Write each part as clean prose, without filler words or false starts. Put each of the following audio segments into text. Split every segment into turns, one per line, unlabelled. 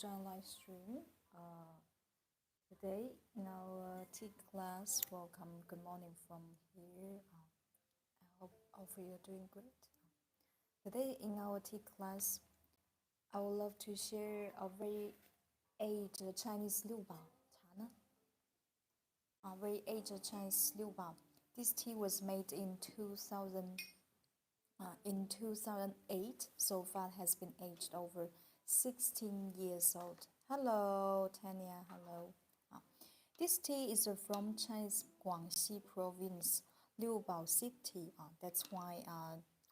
join live stream. Today in our tea class, welcome, good morning from here. I hope all of you are doing great. Today in our tea class, I would love to share a very aged Chinese Liubao Tea. A very aged Chinese Liubao. This tea was made in 2008, so far has been aged over 16 years old. Hello, Tanya. Hello. This tea is from Chinese Guangxi province, Liubao City. That's why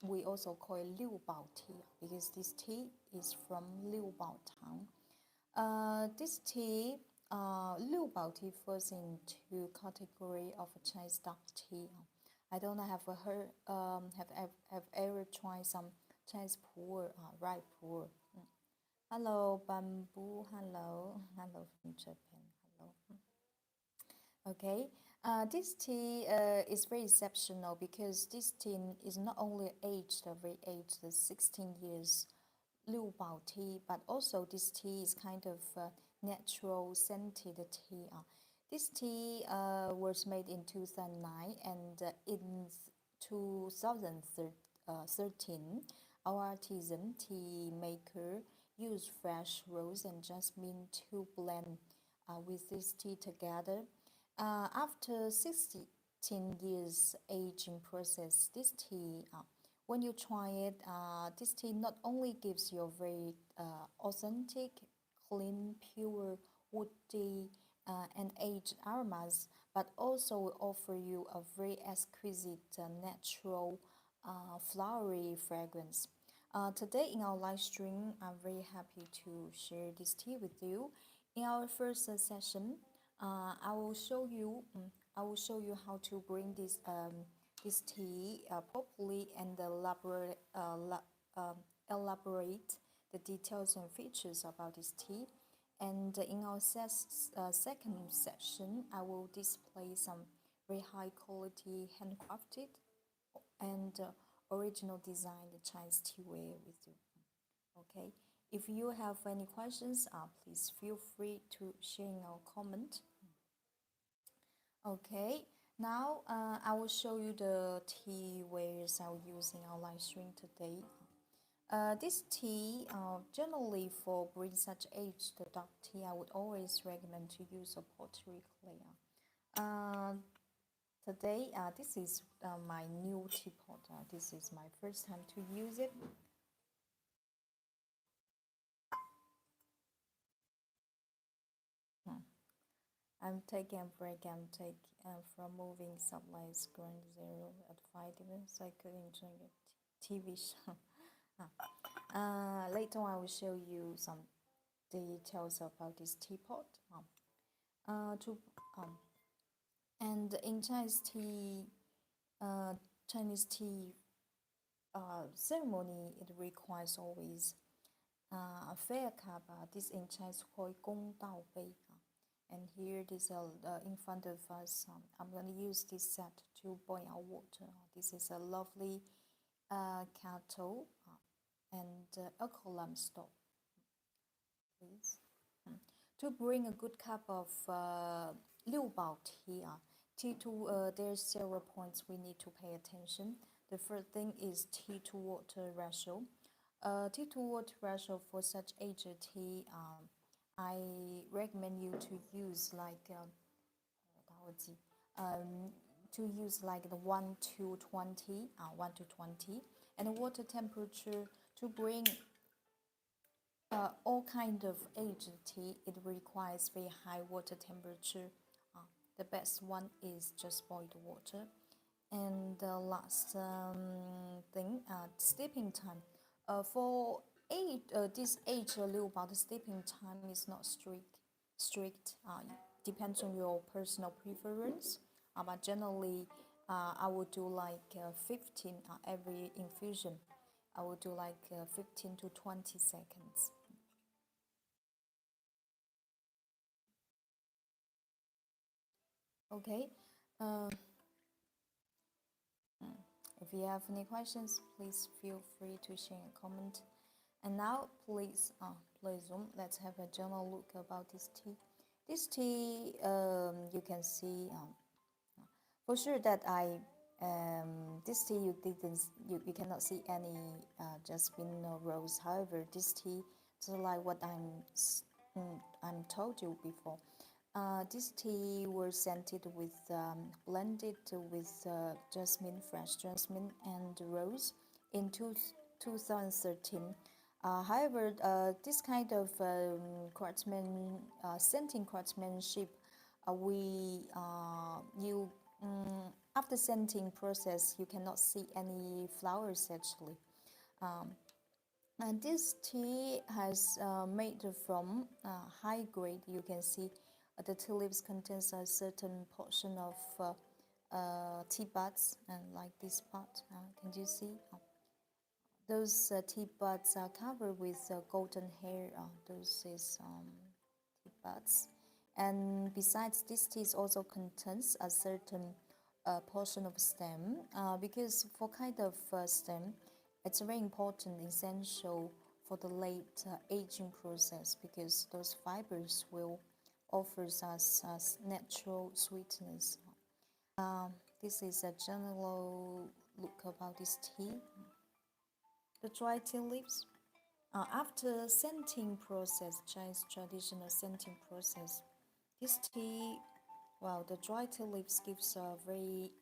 we also call it Liubao Tea, because this tea is from Liubao town. This tea, Liubao Tea, falls into category of Chinese dark tea. I don't know have ever tried some Chinese pu'er, right pu'er. Hello, Bamboo. Hello from Japan. Hello. Okay, this tea is very exceptional because this tea is not only very aged, 16 years Liubao tea, but also this tea is kind of natural scented tea. This tea was made in 2009, and in 2013, our artisan tea maker used fresh rose and jasmine to blend with this tea together. After 16 years aging process, this tea, when you try it, this tea not only gives you a very authentic, clean, pure, woody, and aged aromas, but also will offer you a very exquisite, natural, flowery fragrance. Today in our live stream, I'm very happy to share this tea with you. In our first session, I will show you how to bring this tea properly and elaborate the details and features about this tea. And in our second session, I will display some very high quality handcrafted and original design Chinese teaware with you. Okay, if you have any questions, please feel free to share in our comment. Okay, now I will show you the tea wares I will use in our live stream today. This tea, generally for brewing such aged dark tea, I would always recommend to use a pottery clay. Today, this is my new teapot. This is my first time to use it. I'm taking a break. From moving supplies ground zero at 5 degrees, so I could enjoy a TV show. Later on, I will show you some details about this teapot. And in Chinese tea ceremony, it requires always a fair cup. This in Chinese called Gong Dao Bei. And here this in front of us, I'm going to use this set to boil our water. This is a lovely kettle and a column stove. Please. To bring a good cup of Liubao tea, there's several points we need to pay attention. The first thing is tea to water ratio. Tea to water ratio for such aged tea, I recommend you to use like the 1 to 20, and the water temperature to bring all kind of aged tea. It requires very high water temperature. The best one is just boiled water. And the last thing, sleeping time. For this age Liubao, the sleeping time is not strict. Depends on your personal preference. But generally, I would do like 15 every infusion. I would do like 15 to 20 seconds. Okay. If you have any questions, please feel free to share a comment. And now, please Let's have a general look about this tea. This tea, you can see for sure that this tea you cannot see any jasmine or rose. However, this tea, just like what I'm told you before, this tea was scented with blended with jasmine, fresh jasmine and rose in 2013. However, this kind of scenting craftsmanship, we you after scenting process you cannot see any flowers actually. And this tea has made from high grade. You can see the tea leaves contains a certain portion of tea buds, and like this part, can you see? Those tea buds are covered with golden hair. Those is tea buds. And besides, this tea also contains a certain portion of stem, because for kind of stem, it's very important, essential for the late aging process, because those fibers will offers us natural sweetness. This is a general look about this tea. The dry tea leaves. After scenting process, Chinese traditional scenting process, this tea, well, the dry tea leaves gives a very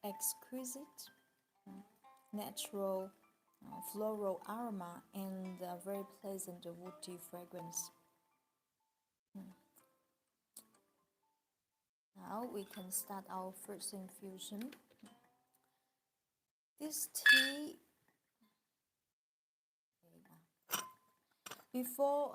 exquisite, natural, floral aroma and a very pleasant woody fragrance. Now we can start our first infusion. This tea, before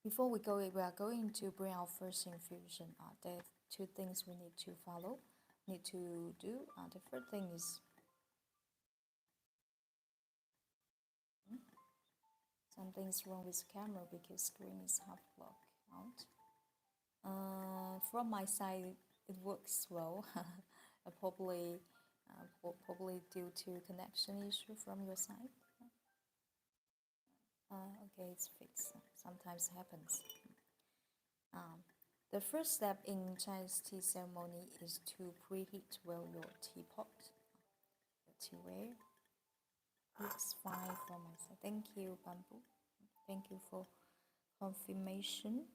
before we are going to bring our first infusion. There are two things we need to follow, need to do. The first thing is something's wrong with camera because screen is half blocked out. From my side, it works well. probably due to connection issue from your side. Okay, it's fixed. Sometimes happens. The first step in Chinese tea ceremony is to preheat well your teapot. Your teaware. Looks fine from my side. Thank you, Bamboo. Thank you for confirmation.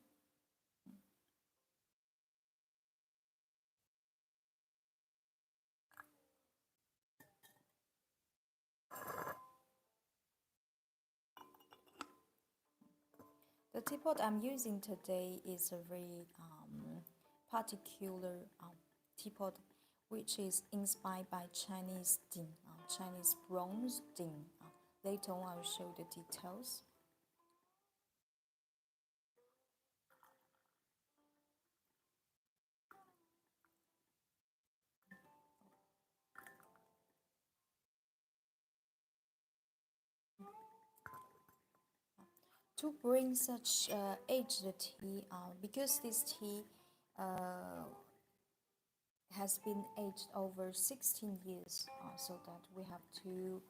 The teapot I'm using today is a very particular teapot, which is inspired by Chinese ding, Chinese bronze ding. Later on, I will show the details. To bring such aged tea, because this tea has been aged over 16 years, so that we have to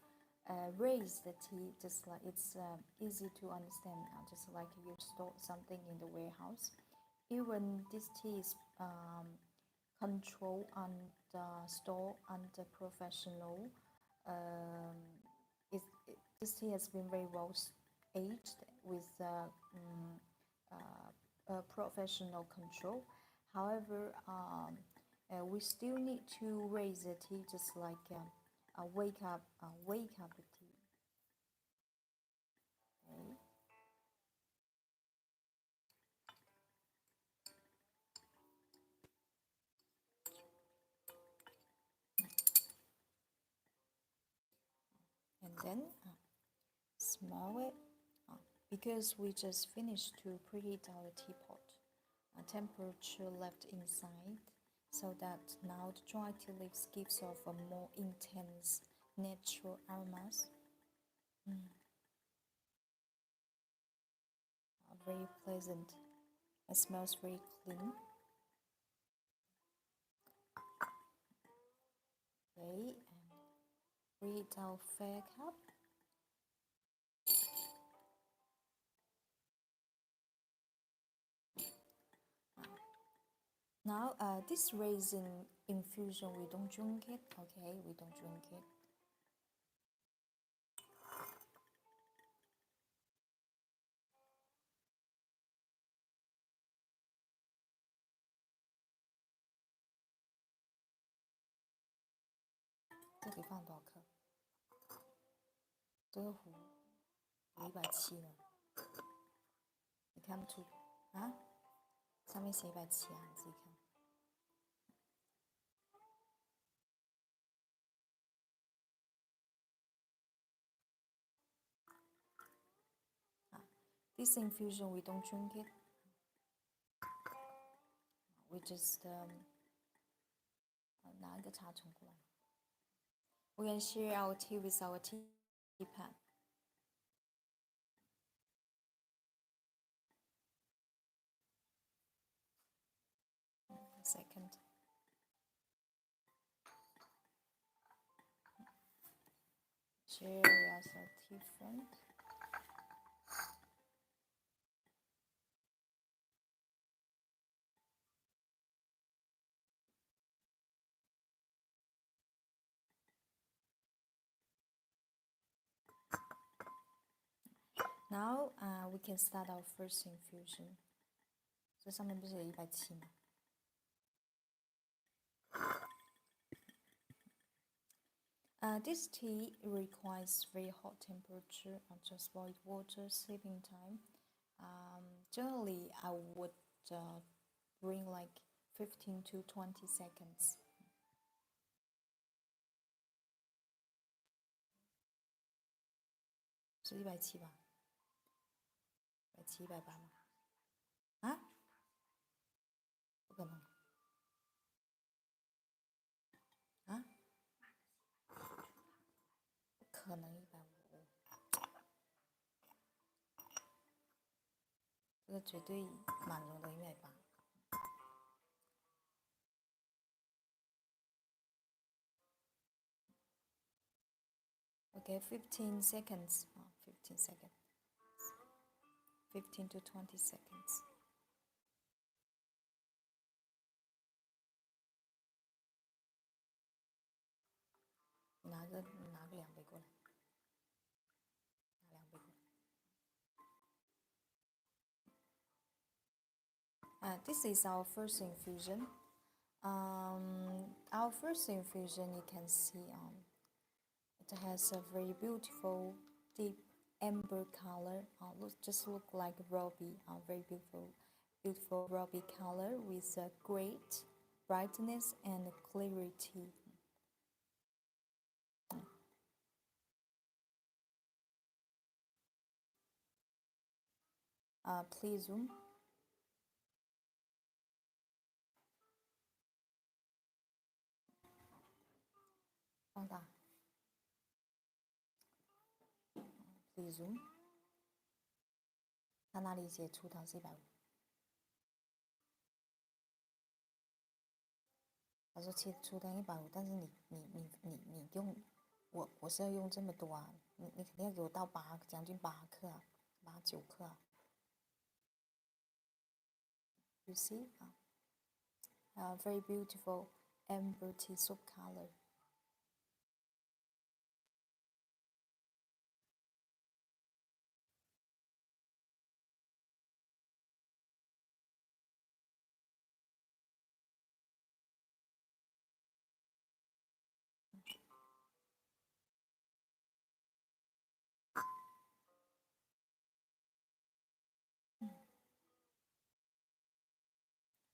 raise the tea just like it's easy to understand, just like you store something in the warehouse. Even this tea is controlled and stored under professional. This tea has been very well aged with professional control. However, we still need to raise the tea just like wake up the tea. Okay. And then smell it, because we just finished to preheat our teapot. Temperature left inside, so that now the dry tea leaves gives off a more intense natural aromas. Very pleasant. It smells very clean. Okay, and reheat our fair cup. Now, this resin infusion, we don't drink it, okay? We don't drink it.这里放多少克？这个壶有170呢，你看不出啊？上面写170啊，你自己看。This infusion we don't drink it. We just 拿一个茶冲过来。We can share our tea with our teapot. A second. Share as a tea friend. Now, we can start our first infusion. 这上面不是有170吗？This tea requires very hot temperature and just boiled water, sipping time. Generally, I would bring like 15 to 20 seconds. 是170吧？170、180吗？啊？不可能啊？不可能150，这个绝对满容的180。Okay, 15 seconds. 15 seconds. 15 to 20 seconds. 拿个2杯过来，拿2杯过来。This is our first infusion. Our first infusion, you can see it has a very beautiful deep amber color. Just look like ruby. Very beautiful ruby color with a great brightness and clarity. Please zoom. 放大。Please zoom. 它那里写出糖是150。他说出糖150，但是你用我是要用这么多啊，你肯定要给我倒将近8克啊，8、9克啊。You see very beautiful amber tea soup color.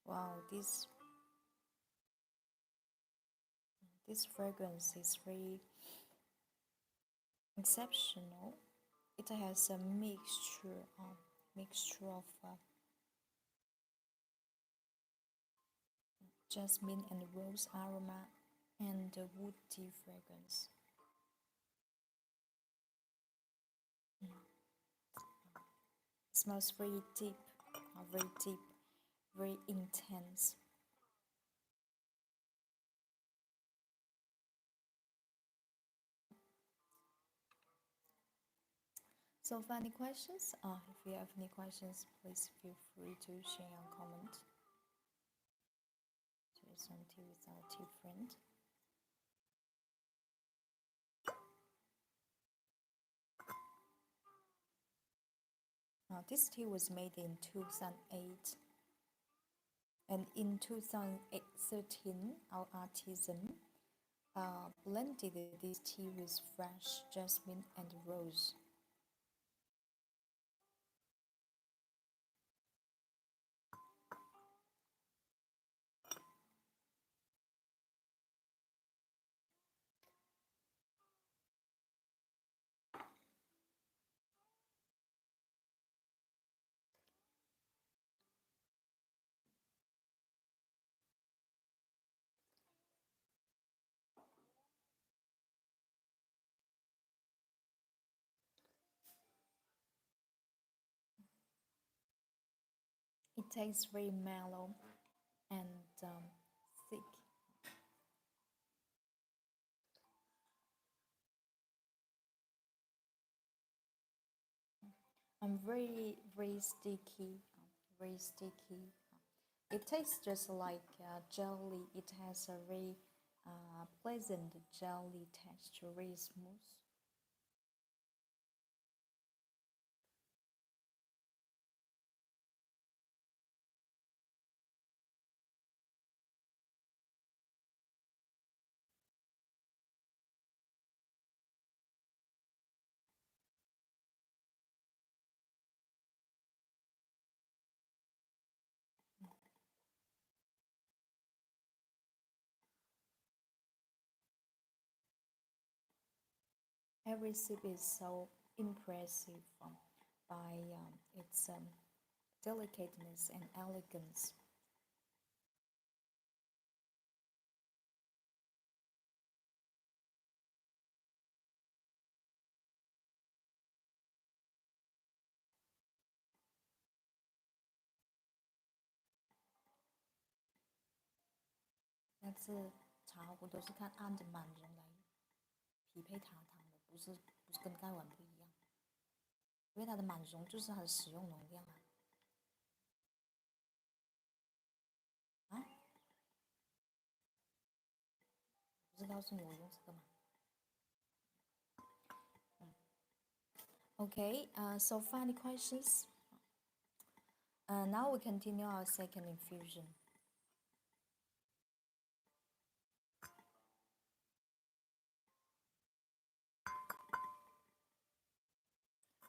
Wow, this fragrance is very exceptional. It has a mixture of jasmine and rose aroma and woody fragrance. It smells very deep, very intense. So, for any questions? If you have any questions, please feel free to share your comment. some tea with our tea friend. This tea was made in 2008, and in 2013, our artisan blended this tea with fresh jasmine and rose. It tastes very mellow and thick. And very sticky, very sticky. It tastes just like jelly. It has a very pleasant jelly texture, very smooth. Every sip is so impressive by its delicateness and elegance.但是茶壶都是看按着满容来匹配它汤的，不是跟盖碗不一样，因为它的满容就是它的使用容量啊。啊，不是告诉你我用这个吗？Okay, so final questions. Now we continue our second infusion.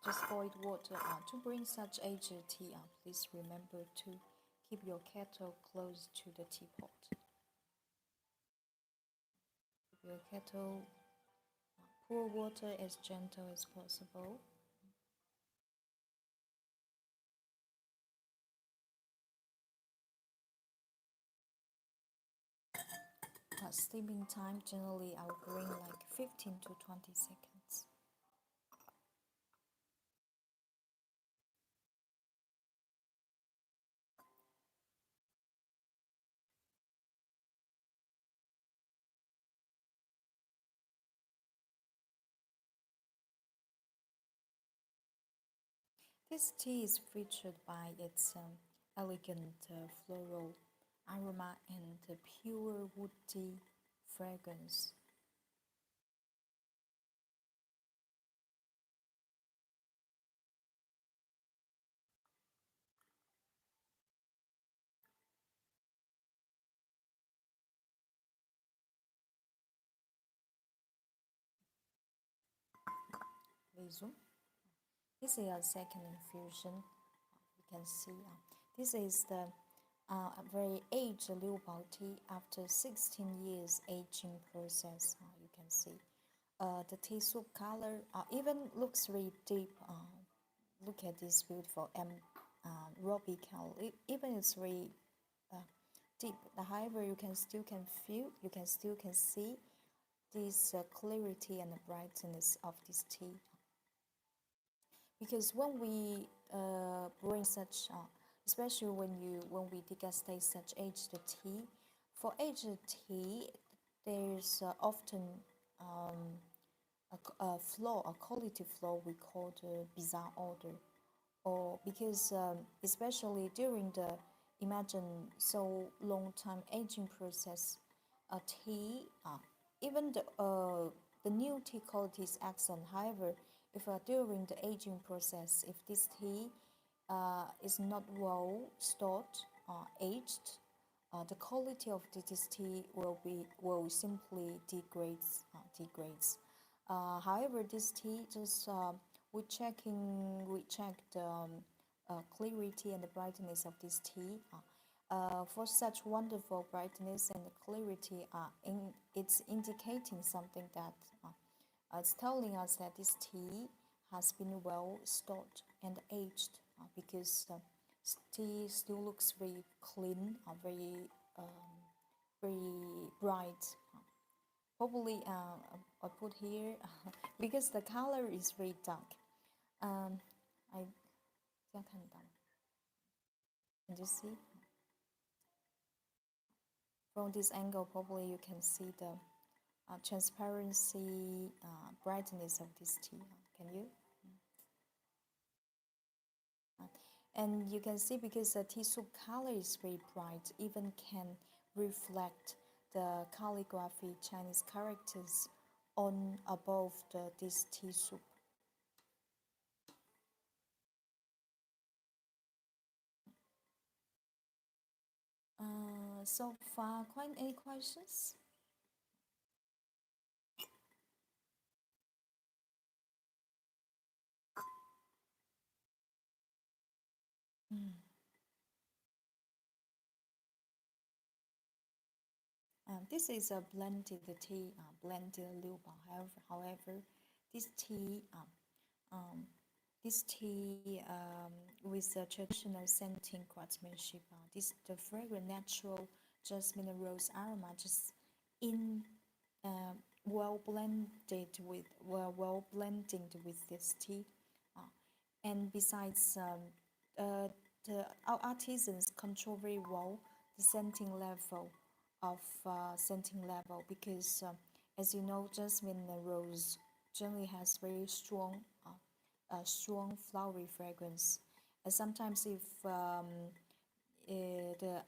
Just boiled water. To bring such aged tea, please remember to keep your kettle close to the teapot. Keep your kettle, pour water as gentle as possible. Steaming time, generally I will bring like 15 to 20 seconds. This tea is featured by its elegant floral aroma and pure woody fragrance. This is a second infusion. You can see this is the very aged Liubao tea after 16 years aging process. You can see the tea soup color even looks really deep. Look at this beautiful ruby color. Even it's very deep. However, you can still feel, you can still see this clarity and the brightness of this tea. Because when we bring such, especially when we degustate such aged tea, for aged tea, there's often a flaw, a quality flaw we call the bizarre order, or because especially during the imagine so long time aging process. A tea, even the new tea quality is excellent. However, if during the aging process, if this tea is not well stored, aged, the quality of this tea will simply degrades. However, this tea just we checked clarity and the brightness of this tea. For such wonderful brightness and clarity, it's indicating something that it's telling us that this tea has been well stored and aged because tea still looks very clean, very bright. Probably I put here because the color is very dark. I 这样看得到吗 Can you see? From this angle, probably you can see the transparency, brightness of this tea. Can you? And you can see because the tea soup color is very bright, even can reflect the calligraphy Chinese characters on above this tea soup. So far, quite any questions? This is a blended tea, blended Liubao. However, this tea, with the traditional scenting craftsmanship, this the fragrant natural jasmine and rose aroma just in well blended with this tea, and besides our artisans control very well the scenting level because as you know, jasmine and rose generally has very strong flowery fragrance. And sometimes if the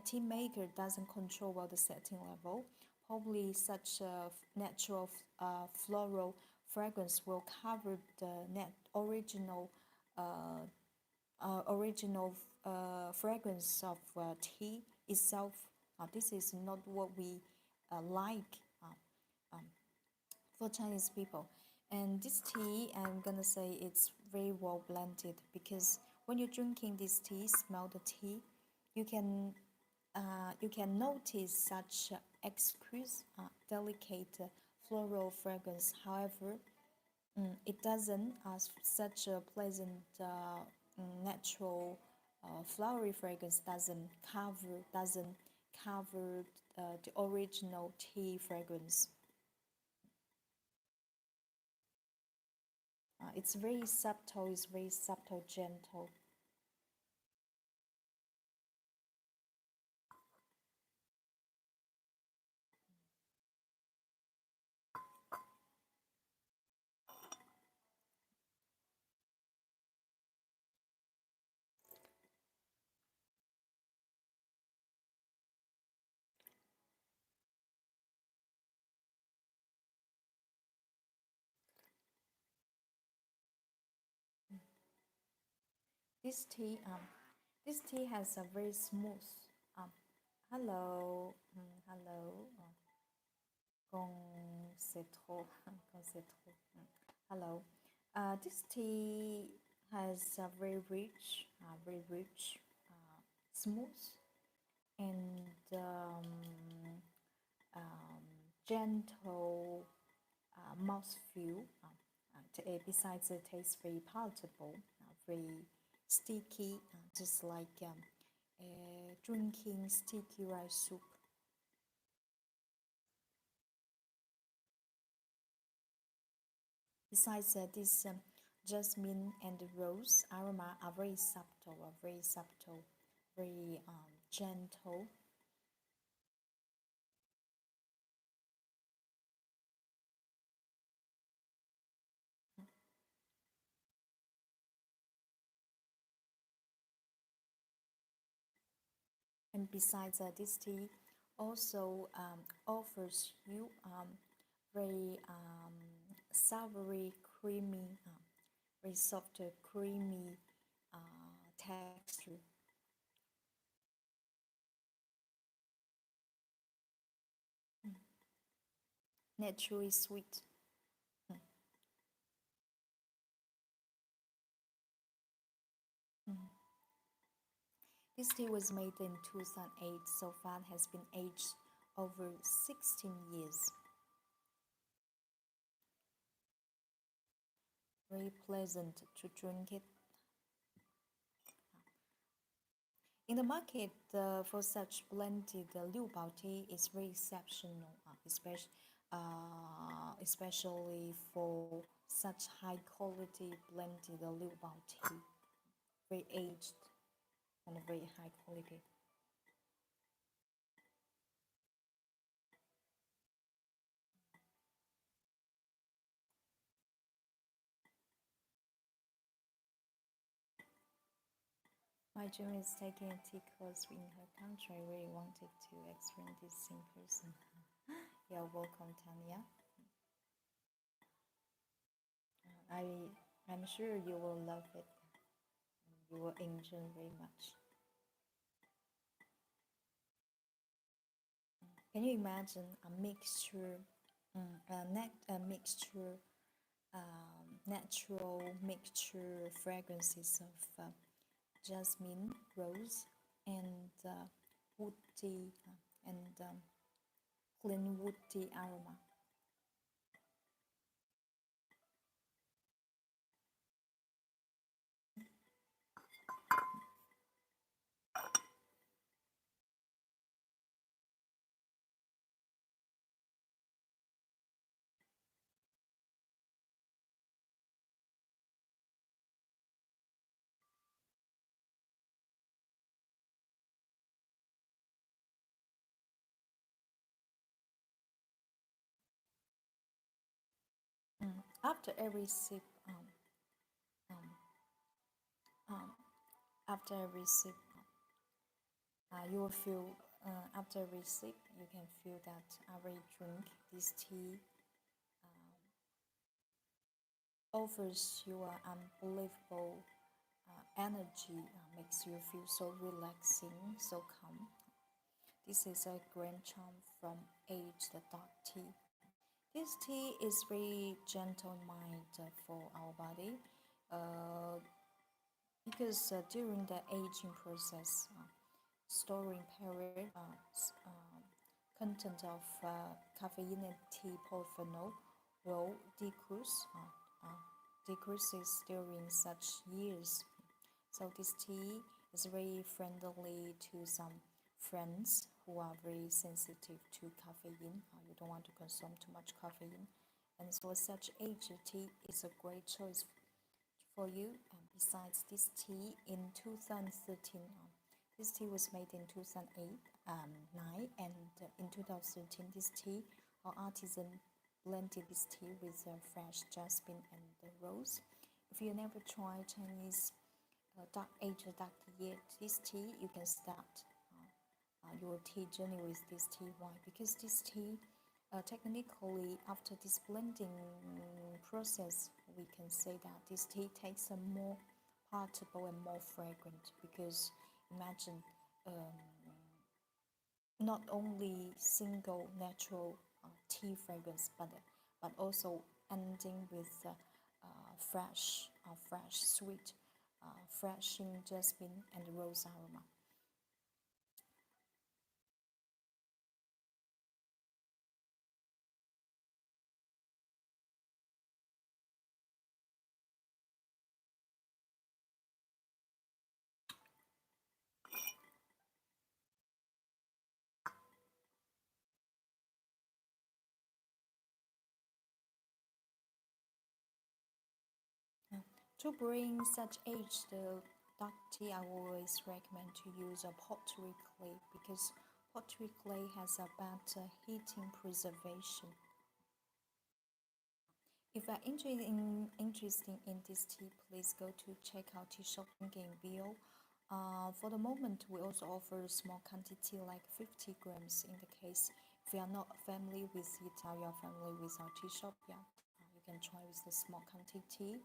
tea maker doesn't control well the setting level, probably such a natural floral fragrance will cover the original fragrance of tea itself. This is not what we like for Chinese people. And this tea, I'm gonna say it's very well blended because when you're drinking this tea, smell the tea, you can notice such exquisite, delicate floral fragrance. However, it doesn't such a pleasant natural flowery fragrance doesn't cover the original tea fragrance. It's very subtle. It's very subtle, gentle. This tea, this tea has a very smooth. Um, hello, hello. Con c'est trop, con c'est trop. Hello. This tea has a very rich, smooth, and gentle mouthfeel. Besides, it tastes very palatable, very sticky, just like drinking sticky rice soup. Besides, this jasmine and rose aroma are very subtle, very gentle. And besides this tea also offers you very savory, creamy, very soft, creamy texture. Mm. Naturally sweet. Mm. Mm. This tea was made in 2008, so far it has been aged over 16 years. Very pleasant to drink it. In the market, for such blended Liubao tea is very exceptional, especially for such high quality blended Liubao tea, very aged and very high quality. My dream is taking a tea course in her country. I really wanted to experience this in person. You're welcome, Tanya. I I'm sure you will love it. You will enjoy very much. Can you imagine a mixture, a mixture, natural mixture fragrances of jasmine, rose, and woody and clean woody aroma. After every sip, um, um, after every sip, you will feel. After every sip, you can feel that every drink, this tea offers you an unbelievable energy, makes you feel so relaxing, so calm. This is a grand charm from Aged Dark Tea. This tea is very gentle mild for our body because during the aging process, storing period, content of caffeine and tea polyphenol will decreases during such years. So this tea is very friendly to some friends who are very sensitive to caffeine. You don't want to consume too much caffeine, and so such aged tea is a great choice for you. And besides this tea, in 2013, this tea was made in 2008, 9, and in 2013, this tea, our artisan blended this tea with fresh jasmine and rose. If you never tried Chinese dark aged dark tea yet, this tea you can start your tea journey with this tea. Why? Because this tea, technically, after this blending process, we can say that this tea takes a more palatable and more fragrant. Because imagine, not only single natural tea fragrance, but also ending with fresh, sweet, freshing jasmine and rose aroma. To bring such aged dark tea, I always recommend to use a pottery clay because pottery clay has a better heating preservation. If you are interested in this tea, please go to check out tea shop in Bio For the moment, we also offer small quantity like 50 grams in the case if you are not familiar with it or you are familiar with our tea shop, yeah, you can try with the small quantity.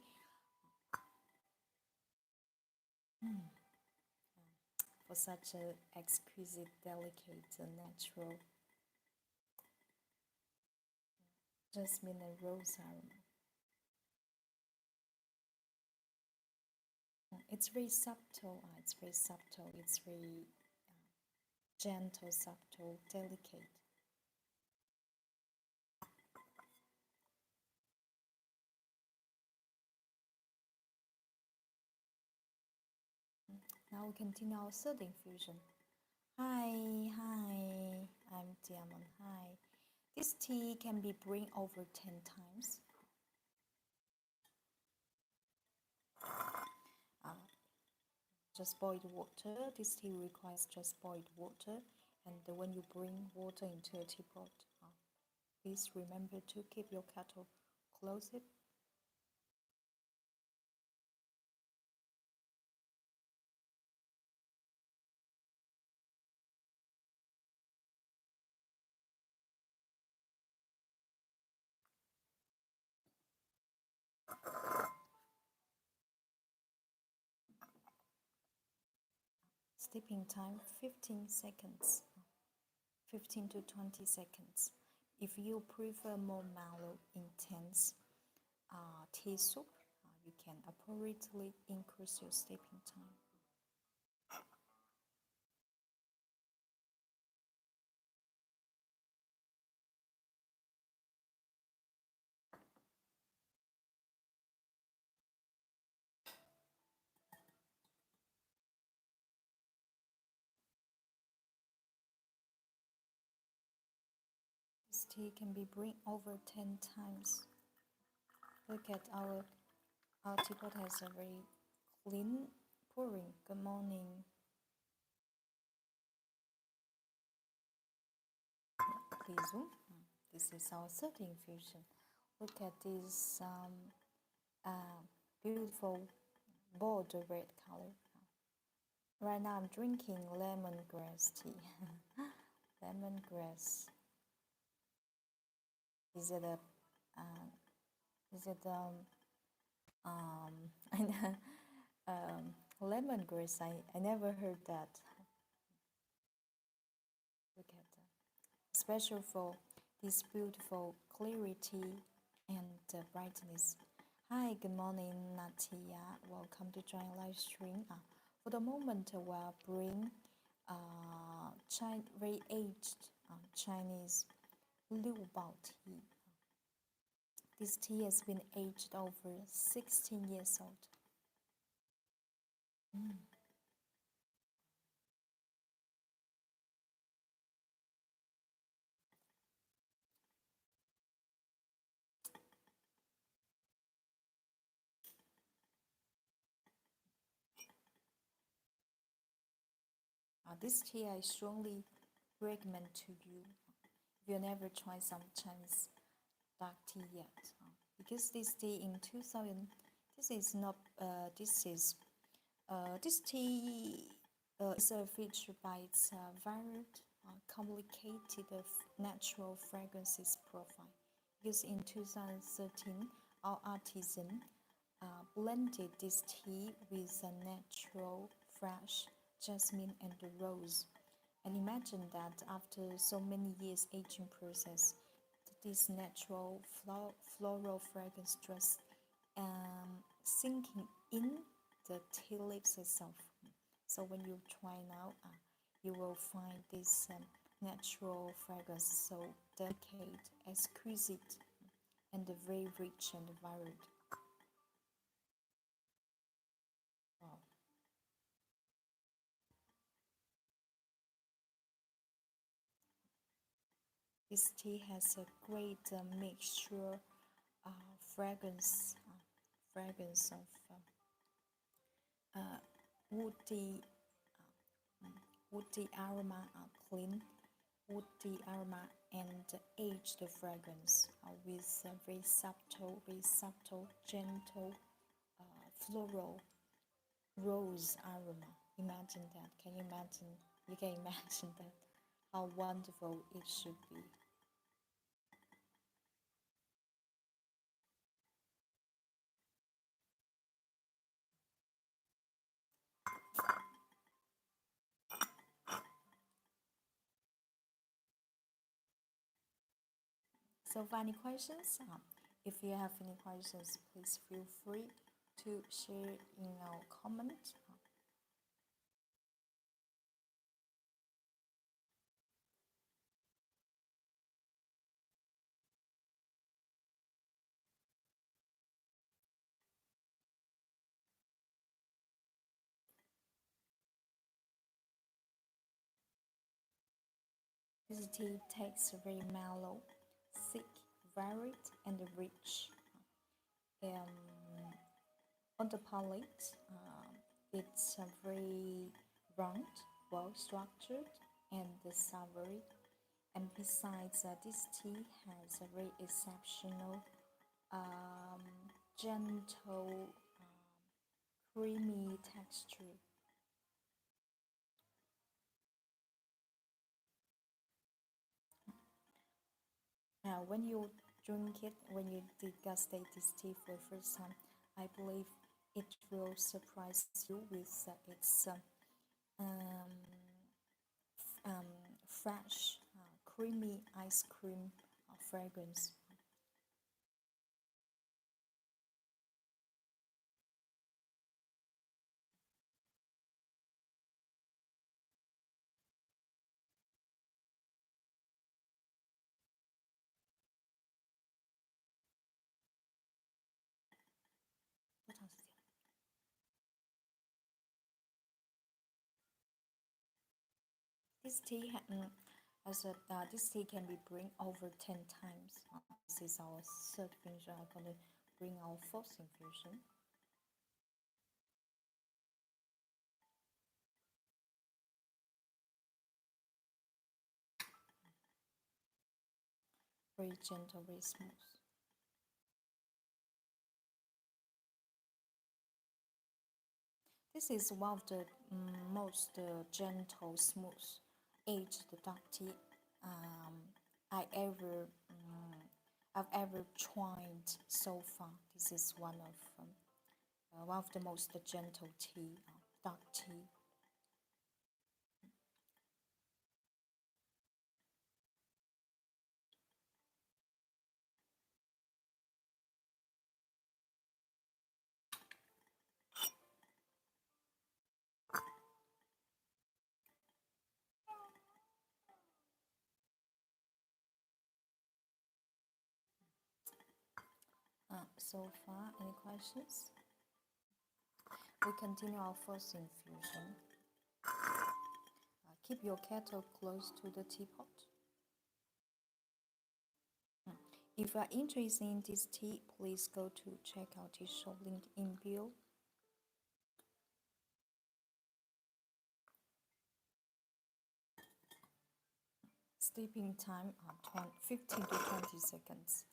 For such a exquisite, delicate, natural jasmine and rose aroma. It's very subtle. It's very subtle. It's very gentle, subtle, delicate. Now we continue our third infusion. Hi, I'm Diamond. Hi. This tea can be brewed over 10 times. Just boiled water. This tea requires just boiled water. And when you bring water into a teapot, please remember to keep your kettle closed. Steeping time 15 seconds, 15 to 20 seconds. If you prefer more mellow, intense tea soup, you can appropriately increase your steeping time. This tea can be brewed over 10 times. Look at our teapot has a very clean pouring. Good morning. Please zoom. This is our third infusion. Look at this beautiful bold red color. Right now I'm drinking lemongrass tea. Lemongrass. Is it a lemongrass? I never heard that. Look at that. Special for this beautiful clarity and brightness. Hi, good morning, Natia. Welcome to join live stream. For the moment, we'll bring very aged Chinese Liubao Tea. This tea has been aged over 16 years old. This tea I strongly recommend to you if you never tried some Chinese dark tea yet, because this tea in 2000, this tea is featured by its varied, complicated natural fragrances profile. Because in 2013, our artisan blended this tea with a natural, fresh jasmine and rose. And imagine that after so many years aging process, this natural floral fragrance just sinking in the tea leaves itself. So when you try now, you will find this natural fragrance so delicate, exquisite, and very rich and varied. Wow. This tea has a great mixture fragrance of woody aroma, clean woody aroma, and aged fragrance with very subtle, gentle floral rose aroma. Imagine that. Can you imagine? You can imagine that. How wonderful it should be. So, for any questions? If you have any questions, please feel free to share in our comment. This tea tastes very mellow, thick, varied, and rich. Um, on the palate, it's very round, well structured, and savory. And besides, this tea has a very exceptional, um, gentle, creamy texture. When you drink it, when you degustate this tea for the first time, I believe it will surprise you with its um, fresh, creamy ice cream fragrance. This tea, this tea can be brewed over 10 times. This is our third infusion. I'm gonna bring our fourth infusion. Very gentle, very smooth. This is one of the most gentle, smooth, aged dark tea um, I ever I've ever tried so far. This is one of the most gentle tea, dark tea. So far, any questions? We continue our first infusion. Keep your kettle close to the teapot. If you are interested in this tea, please go to check out tea shop link in bio. Steeping time 15 to 20 seconds.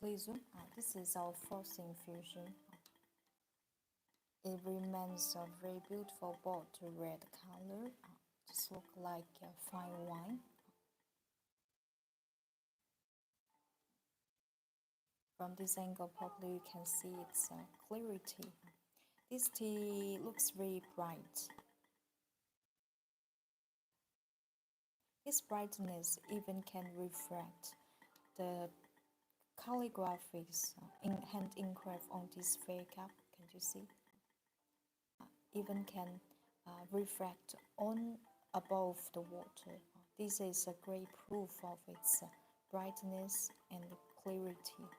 Please, this is our fourth infusion. It remains a very beautiful bold red color. Just look like fine wine. From this angle, probably you can see its clarity. This tea looks very bright. Its brightness even can reflect the calligraphies in hand engraved on this fake cup. Can you see? Even can reflect on above the water. This is a great proof of its brightness and clarity.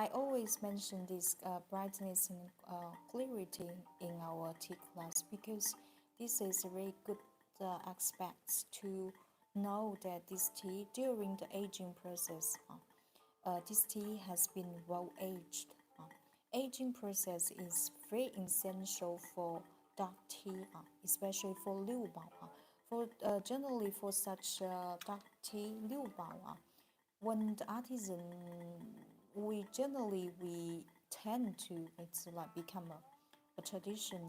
I always mention this brightness and clarity in our tea class because this is a very good aspect to know that this tea during the aging process, this tea has been well aged. Aging process is very essential for dark tea, especially for Liubao. For generally for such dark tea Liubao, when the artisan we tend to it's like become a tradition.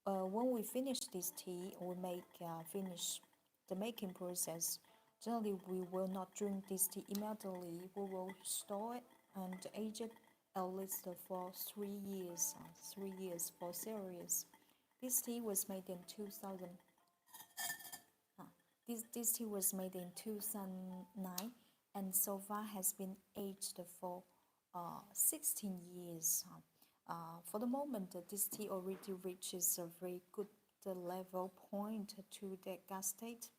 When we finish this tea, we make finish the making process. Generally, we will not drink this tea immediately. We will store it and age it at least for 3 years. 3 years for series. This tea was made in 2000. This tea was made in 2009 and so far has been aged for 16 years. For the moment, this tea already reaches a very good level point to the gas state.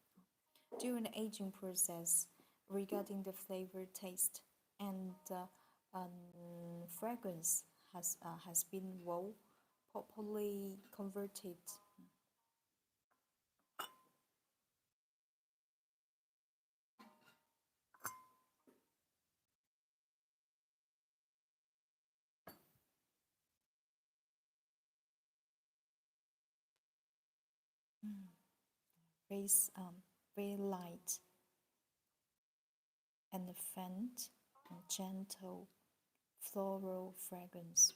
During the aging process, regarding the flavor, taste, and fragrance has been well properly converted. Very, very light and faint and gentle floral fragrance.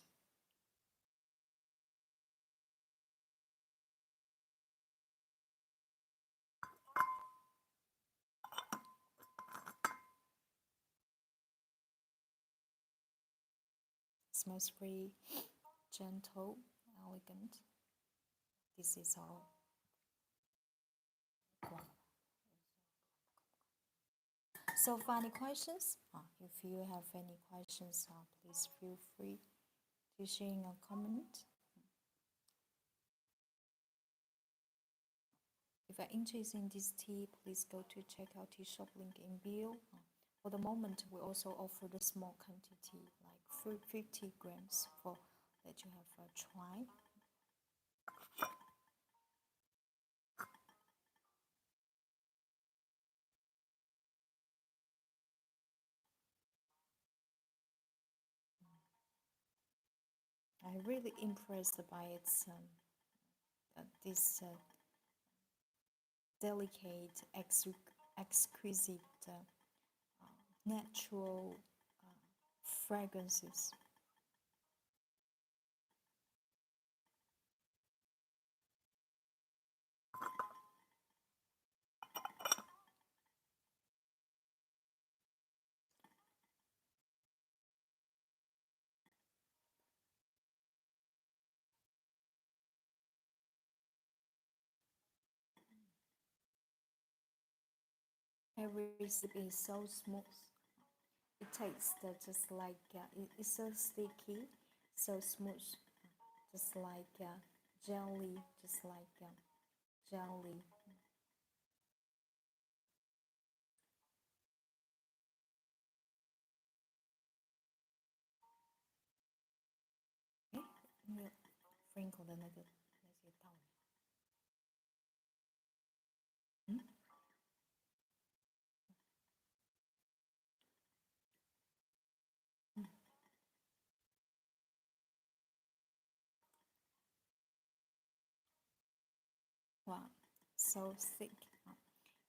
Smells very gentle, elegant. This is all. So, any questions? If you have any questions, please feel free to share in a comment. If you're interested in this tea, please go to check out tea shop link in bio. For the moment, we also offer the small quantity, like 50 grams, for that you have a try. I'm really impressed by its this delicate, exquisite, natural fragrances. Every recipe is so smooth. It tastes just like it's so sticky, so smooth, just like jelly, just like jelly.哎，那个 Franco 的那些道理，嗯，wow, so thick.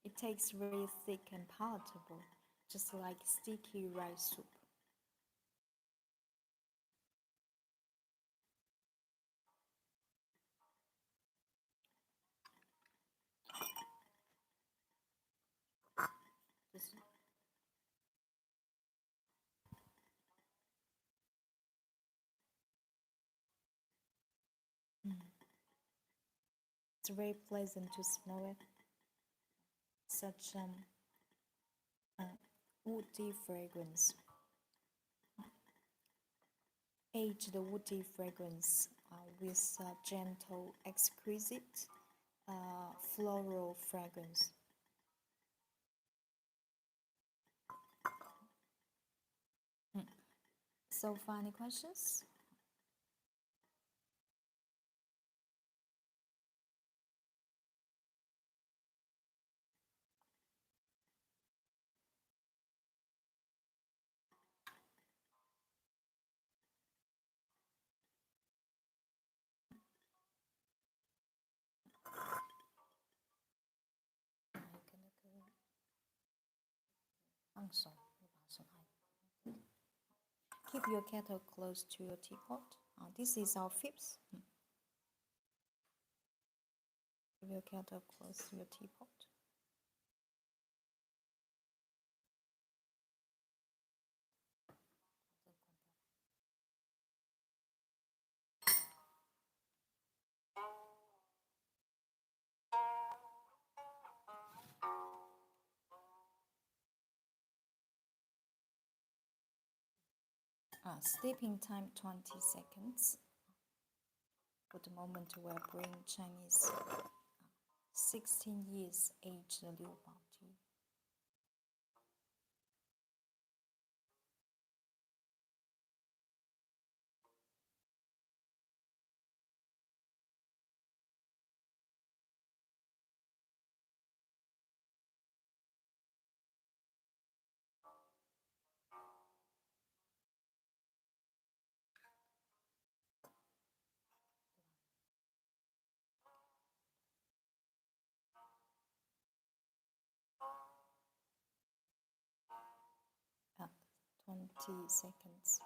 It tastes very thick and palatable, just like sticky rice soup. Just, it's very pleasant to smell it. Such woody fragrance, aged woody fragrance with gentle, exquisite floral fragrance. So far, any questions? Keep your kettle close to your teapot. This is our fifth. Keep your kettle close to your teapot. Steeping time 20 seconds. For the moment, we're brewing Chinese 16 years aged Liubao tea. At 20 seconds.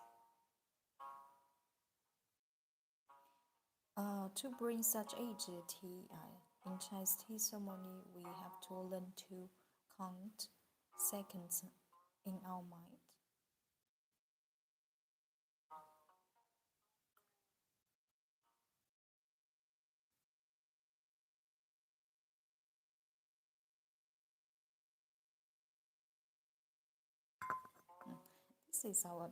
To bring such aged tea, in Chinese tea ceremony, we have to learn to count seconds in our mind. This is our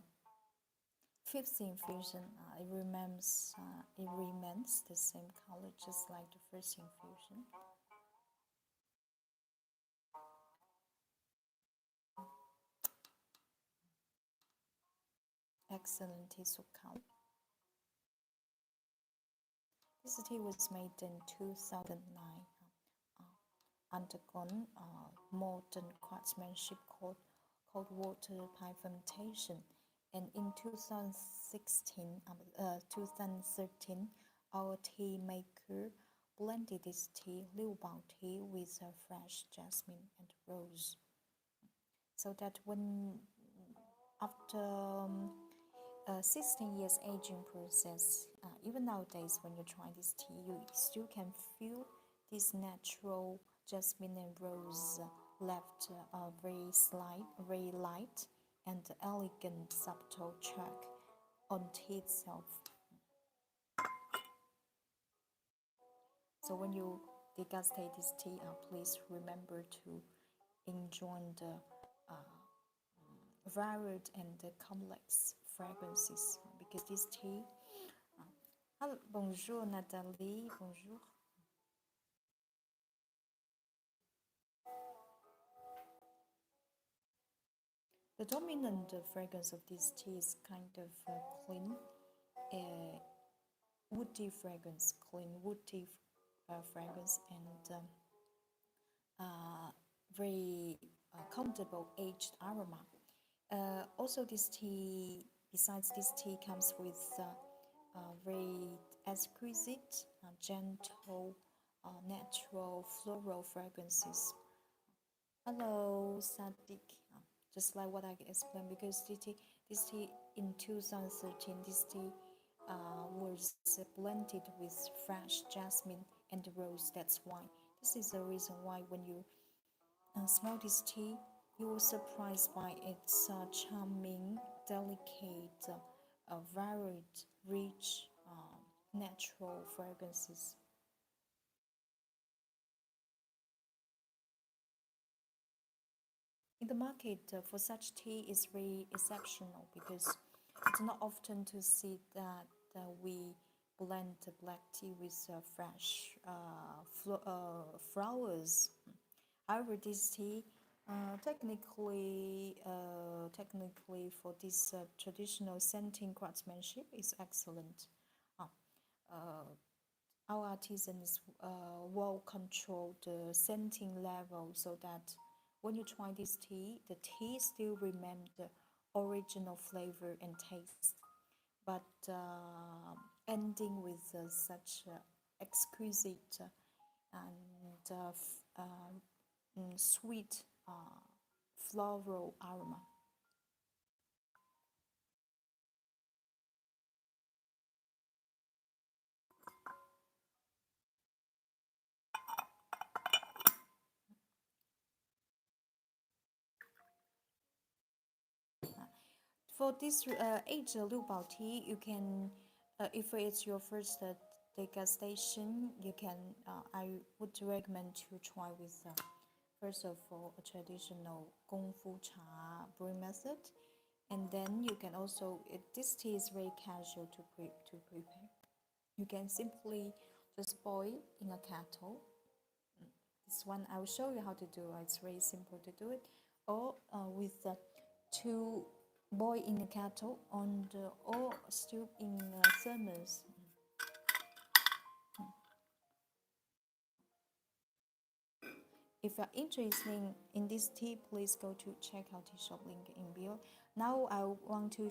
fifth infusion. It remains the same color, just like the first infusion. Excellent taste of color. This tea was made in 2009, undergone modern craftsmanship called cold water pie fermentation. And in 2013, our tea maker blended this tea, Liubao tea, with fresh jasmine and rose. So that when after 16 years aging process, even nowadays when you try this tea, you still can feel this natural jasmine and rose left very light and elegant subtle check on tea itself. So when you degustate this tea, please remember to enjoy the varied and complex fragrances because this tea. Hello, bonjour Nathalie, bonjour. The dominant fragrance of this tea is kind of clean, woody fragrance, fragrance, and very comfortable aged aroma. Also, this tea, besides this tea, comes with very exquisite, gentle, natural floral fragrances. Hello, Sadiq. Just like what I explained, because this tea in 2013, this tea was blended with fresh jasmine and rose. That's why. This is the reason why when you smell this tea, you were surprised by its charming, delicate, varied, rich, natural fragrances. In the market for such tea is very exceptional because it's not often to see that we blend black tea with fresh flowers. However, this tea Technically, for this traditional scenting craftsmanship is excellent. Uh, uh, our artisans will control the scenting level so that when you try this tea, the tea still remains the original flavor and taste, but ending with such exquisite and sweet floral aroma. For this Aged Liubao Tea, you can, if it's your first degustation, you can. I would recommend to try with first of all a traditional Gong Fu Cha brewing method, and then you can also. This tea is very casual to prepare. You can simply just boil in a kettle. This one I will show you how to do. It's very simple to do it, or with two boil in a kettle or stew in a thermos. If you're interested in this tea, please go to check out the shop link in bio. Now I want to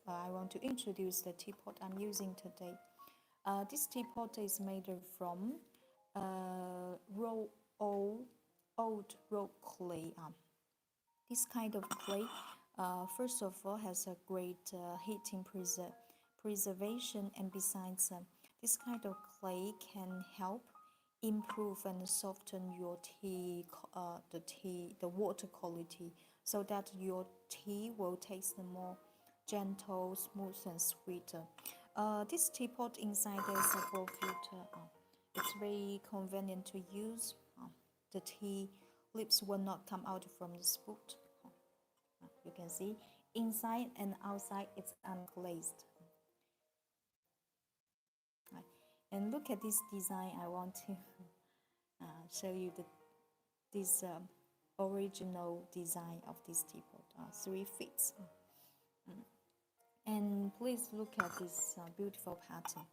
I want to introduce the teapot I'm using today. This teapot is made from old raw clay. This kind of clay, first of all, has a great heating preservation, and besides, this kind of clay can help improve and soften your the water quality, so that your tea will taste more gentle, smooth, and sweeter. This teapot inside there is a bowl filter. It's very convenient to use. The tea lips will not come out from the spout. You can see inside and outside it's unglazed. And look at this design. I want to show you this original design of this teapot. 3 feet. And please look at this beautiful pattern.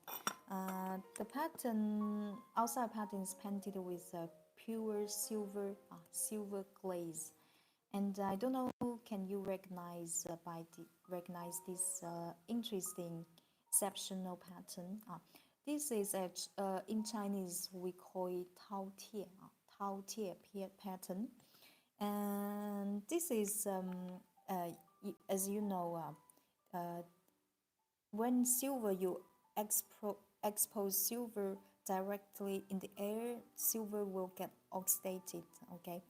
The pattern, outside pattern is painted with pure silver glaze, and I don't know, can you recognize this interesting exceptional pattern? This is in Chinese we call it Tao Tie pattern, and this is as you know. When silver you expose silver directly in the air, silver will get oxidated. Okay,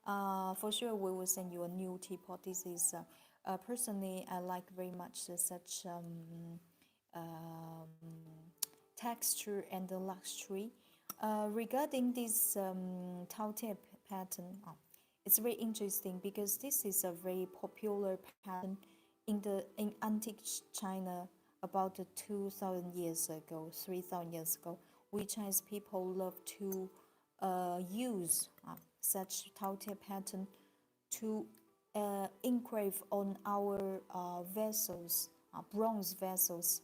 for sure we will send you a new teapot. This is personally I like very much such um, texture and the luxury. Regarding this tau tip pattern, it's very interesting because this is a very popular pattern in antique China about 2,000 years ago, 3,000 years ago. We Chinese people love to use such tau tip pattern to engrave on our vessels, bronze vessels.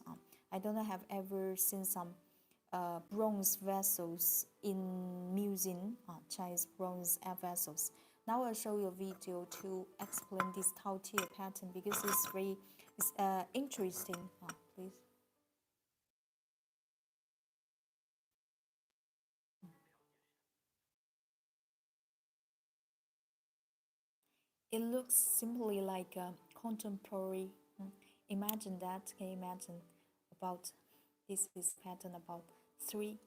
I don't know, have ever seen some bronze vessels in museum, Chinese bronze vessels. Now I'll show you a video to explain this Tao Tie pattern because it's interesting. Please. It looks simply like a contemporary. Imagine that. Can you imagine about this pattern about 3?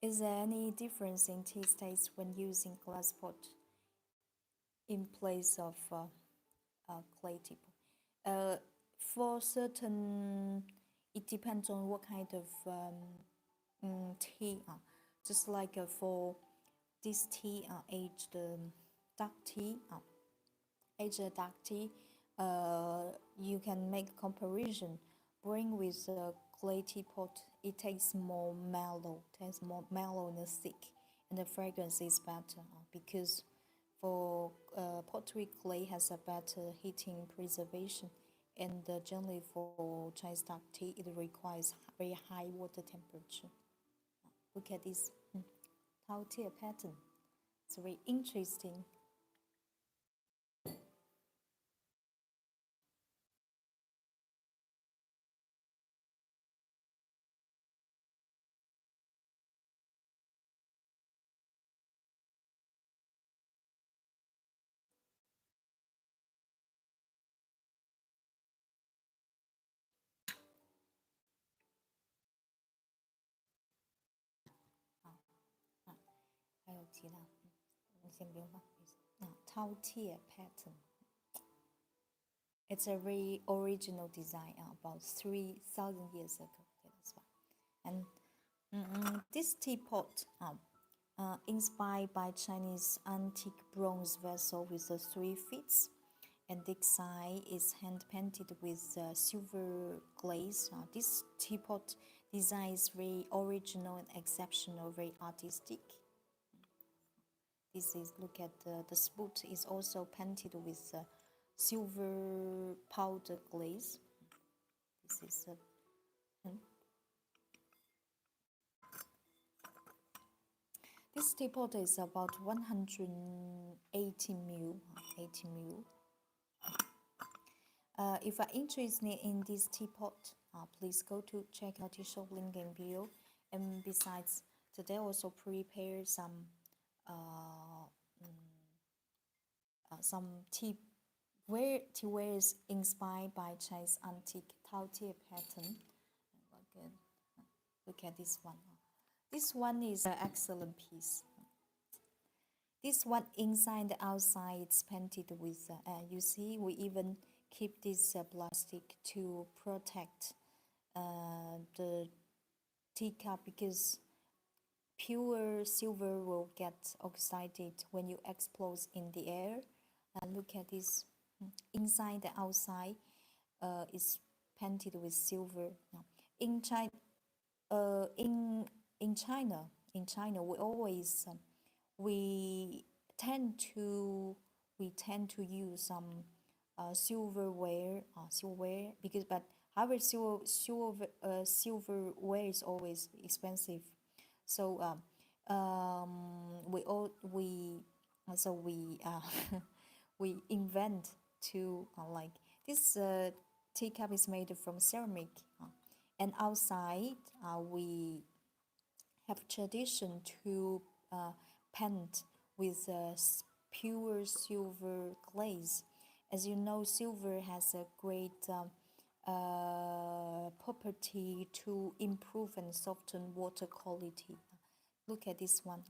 Is there any difference in tea taste when using glass pot in place of clay tip? For certain, it depends on what kind of tea. Just like for this tea, dark tea, aged dark tea, you can make comparison. Brewing with clay teapot, it tastes more mellow, and thick, and the fragrance is better because for pottery clay has a better heating preservation, and generally for Chinese dark tea it requires very high water temperature. Look at this Tao tea pattern. It's very interesting. Ah, 还有其他，你先不用放。Tao tea pattern. It's a very original design about 3,000 years ago. That's why. And this teapot, inspired by Chinese antique bronze vessel with the 3 feet, and the side is hand painted with silver glaze. This teapot design is very original and exceptional, very artistic. This is, look at the spout is also painted with silver powder glaze. This is this teapot is about 180 ml. 80 ml. If you're interested in this teapot, please go to check out the shop link in below. And besides, today also prepare some teaware is inspired by Chinese antique Tao tea pattern. Look at this one. This one is an excellent piece. This one inside and outside it's painted with. You see, we even keep this plastic to protect the teacup because pure silver will get oxided when you explode in the air. And look at this, inside and outside is painted with silver. In China, in China, we always we tend to use some silverware because however silverware is always expensive, so we invent to like this teacup is made from ceramic, and outside we have tradition to paint with pure silver glaze. As you know, silver has a great property to improve and soften water quality. Look at this one.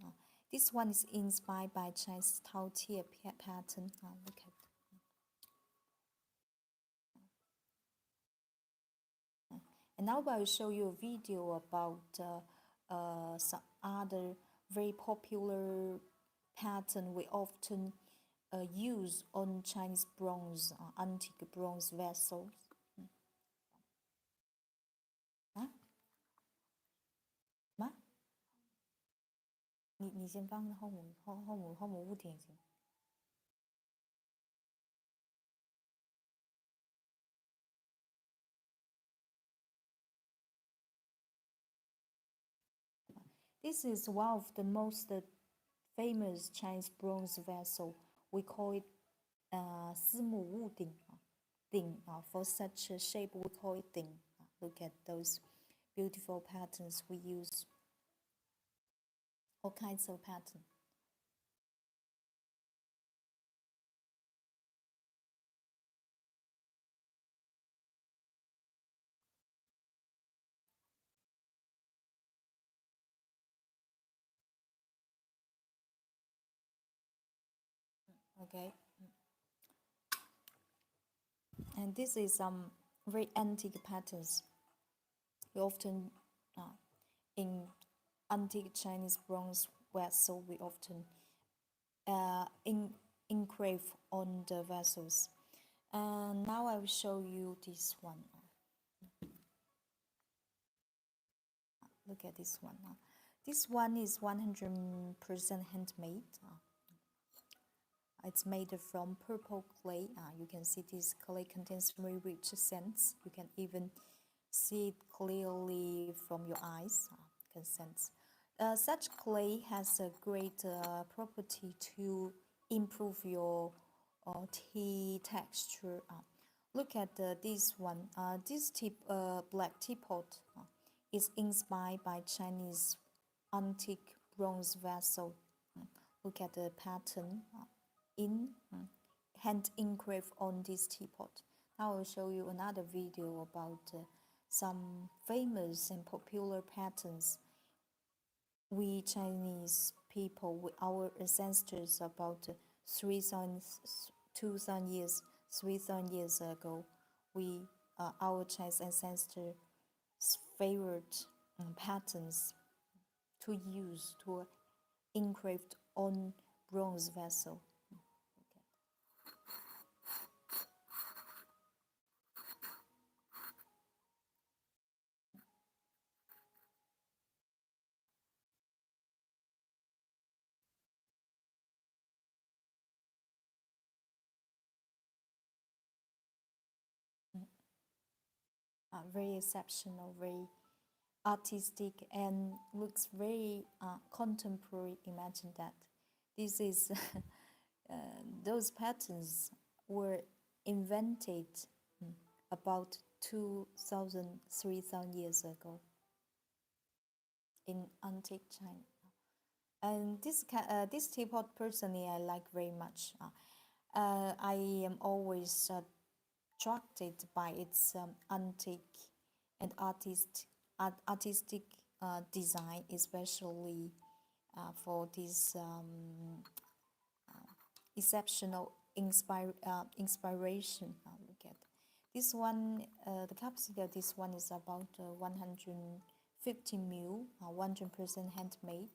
This one is inspired by Chinese Tao tea pattern. Look at. And now I will show you a video about some other very popular pattern we often use on Chinese bronze, antique bronze vessels. 吗？你先放后母物点行。This is one of the most famous Chinese bronze vessel. We call it 司母戊鼎 for such a shape we call it 鼎 Look at those beautiful patterns we use. All kinds of patterns. Okay, and this is some very antique patterns. We often in antique Chinese bronze vessel we often engrave on the vessels. And now I will show you this one. Look at this one. This one is 100% handmade. It's made from purple clay. You can see this clay contains very rich scents. You can even see it clearly from your eyes. You can sense. Such clay has a great property to improve your tea texture. Look at this one. This black teapot is inspired by Chinese antique bronze vessel. Look at the pattern hand engraved on this teapot. Now I will show you another video about some famous and popular patterns we Chinese people, our ancestors about 2,000 years, 3,000 years ago, our Chinese ancestors favored patterns to use to engraved on bronze vessel. Very exceptional, very artistic, and looks very contemporary. Imagine that. This is those patterns were invented about 2,000, 3,000 years ago in antique China. And this teapot personally I like very much. I am always attracted by its antique and artistic design, especially for this exceptional inspiration. Look at this one. The capacity of this one is about 150 ml, 100% handmade.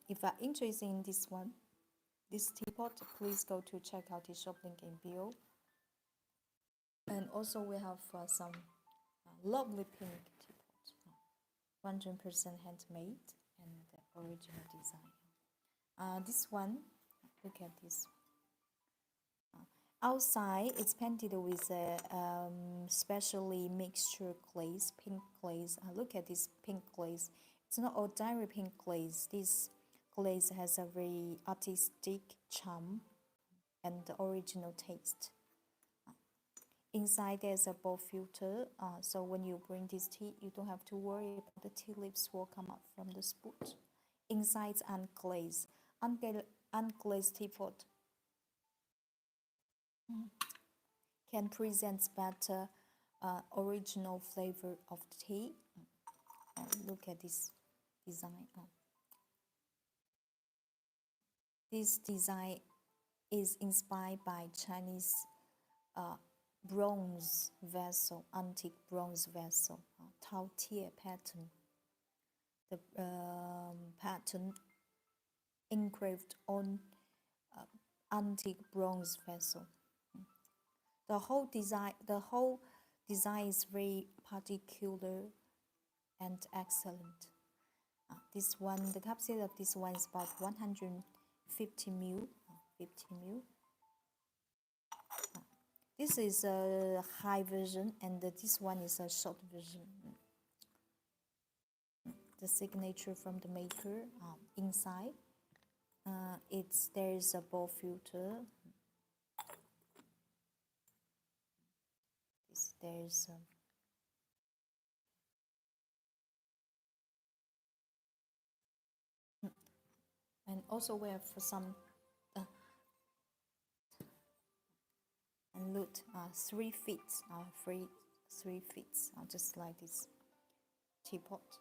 If you are interested in this one, this teapot, please go to check out the shop link in below. And also we have some lovely pink teapot, 100% handmade and the original design. This one, look at this. Outside, it's painted with a specially mixture glaze, pink glaze. Look at this pink glaze. It's not ordinary pink glaze. This glaze has a very artistic charm and the original taste. Inside there's a bowl filter, so when you bring this tea, you don't have to worry about the tea leaves will come out from the spout. Inside unglaze, unglazed teapot can present better original flavor of the tea. Look at this design. This design is inspired by Chinese bronze vessel, antique bronze vessel, Tao Tie pattern. The pattern engraved on antique bronze vessel. The whole design is very particular and excellent. This one, the capacity of this one is about 150 ml. 50 ml. This is a high version, and this one is a short version. The signature from the maker inside. There is a bowl filter. There's and also we have some and look 3 feet, 3 feet, just like this teapot.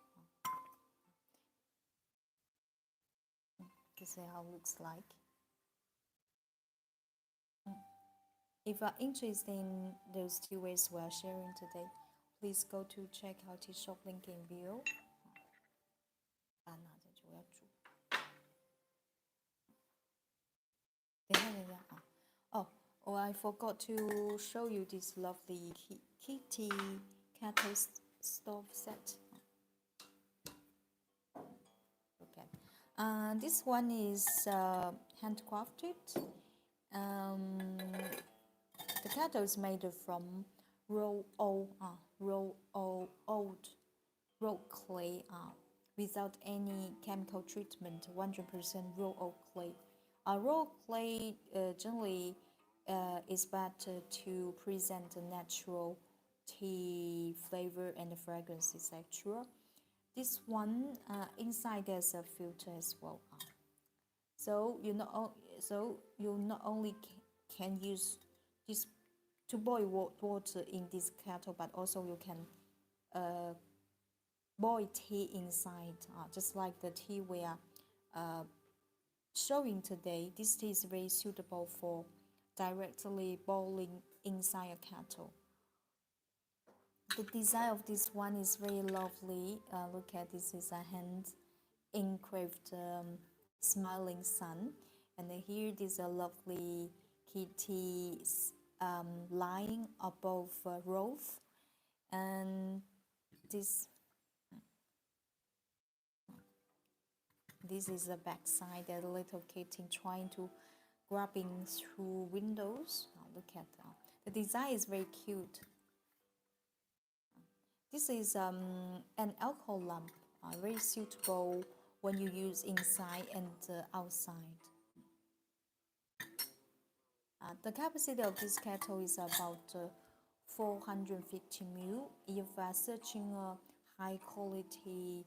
This is how it looks like. If you are interested in those two ways we are sharing today, please go to check out the shop link in below. 那这就要煮。等一下啊！哦， Oh, I forgot to show you this lovely kitty kettle stove set. Okay. This one is handcrafted. The kettle is made from old rock clay without any chemical treatment, 100% raw oak clay. Raw clay generally is better to present a natural tea flavor and fragrance, etc. This one inside there's a filter as well. So you not only can use this to boil water in this kettle, but also you can boil tea inside, just like the tea we are showing today. This tea is very suitable for directly boiling inside a kettle. The design of this one is very lovely. Look at this, is a hand engraved smiling sun, and here there's a lovely kitty lying above a roof, and this is the back side. That little kitty trying to grabbing through windows. Look at that. The design is very cute. This is an alcohol lamp, very suitable when you use inside and outside. The capacity of this kettle is about 450 ml. If searching a high quality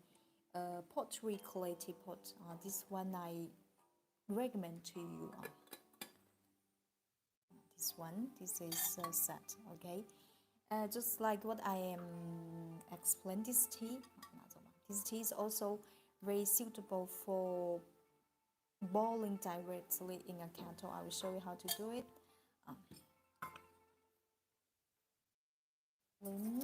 pottery quality pot, this one I recommend to you. This is set, okay. Just like what I am explained, this tea is also very suitable for boiling directly in a kettle. I will show you how to do it. Okay.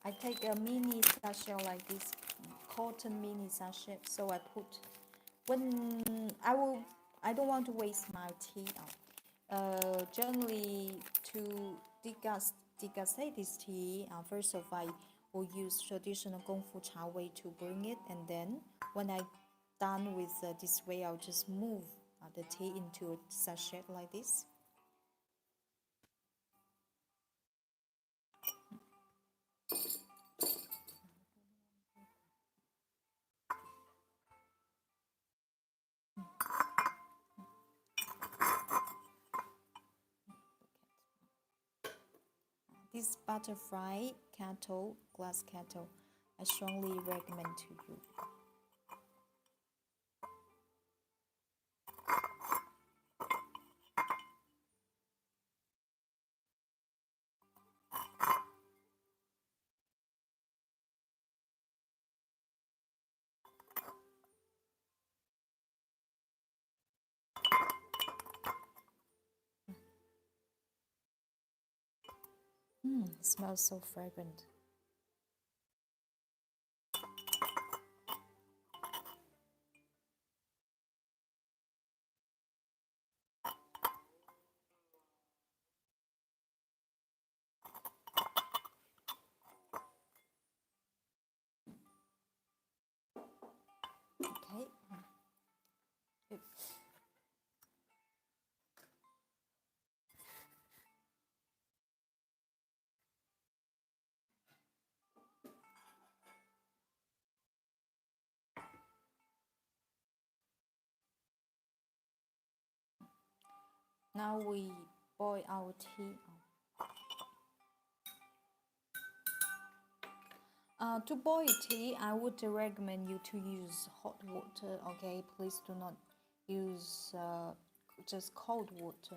I take a mini sachet like this, cotton mini sachet. So I put when I don't want to waste my tea. Generally to degastate this tea, first of all, I will use traditional Gongfu Cha way to bring it, and then when I done with this way, I'll just move the tea into a sachet like this. This butterfly kettle, glass kettle, I strongly recommend to you. It smells so fragrant. Okay. Now we boil our tea. To boil tea, I would recommend you to use hot water. Okay, please do not use just cold water.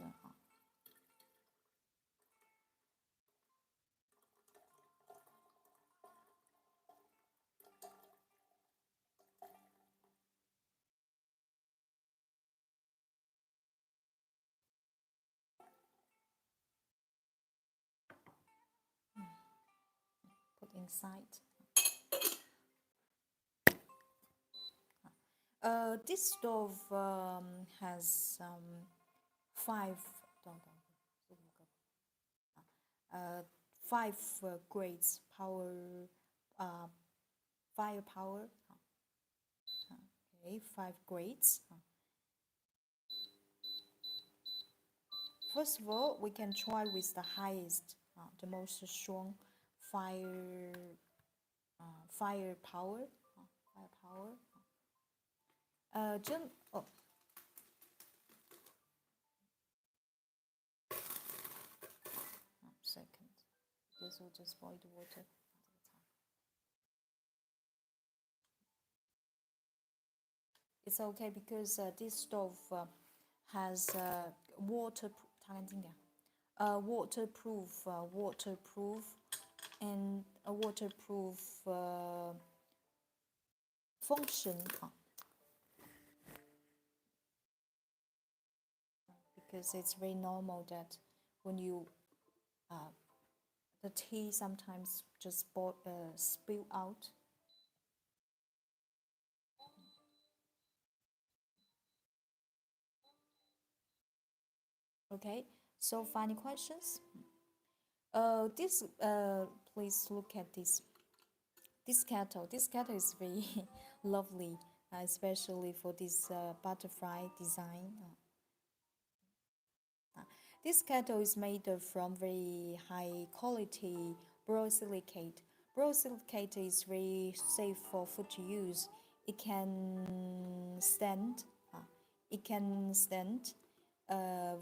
inside. This stove has five, five grades uh, firepower. Okay, 5 grades. First of all, we can try with the highest, the most strong fire firepower. Firepower. Oh, second. This will just boil the water. It's okay because this stove has waterproof, and a waterproof function. Because it's very normal that when you the tea sometimes just spill out. Okay, so final questions. This please look at this kettle. This kettle is very lovely, especially for this butterfly design. This kettle is made from very high quality borosilicate. Borosilicate is very safe for food use. It can stand. It can stand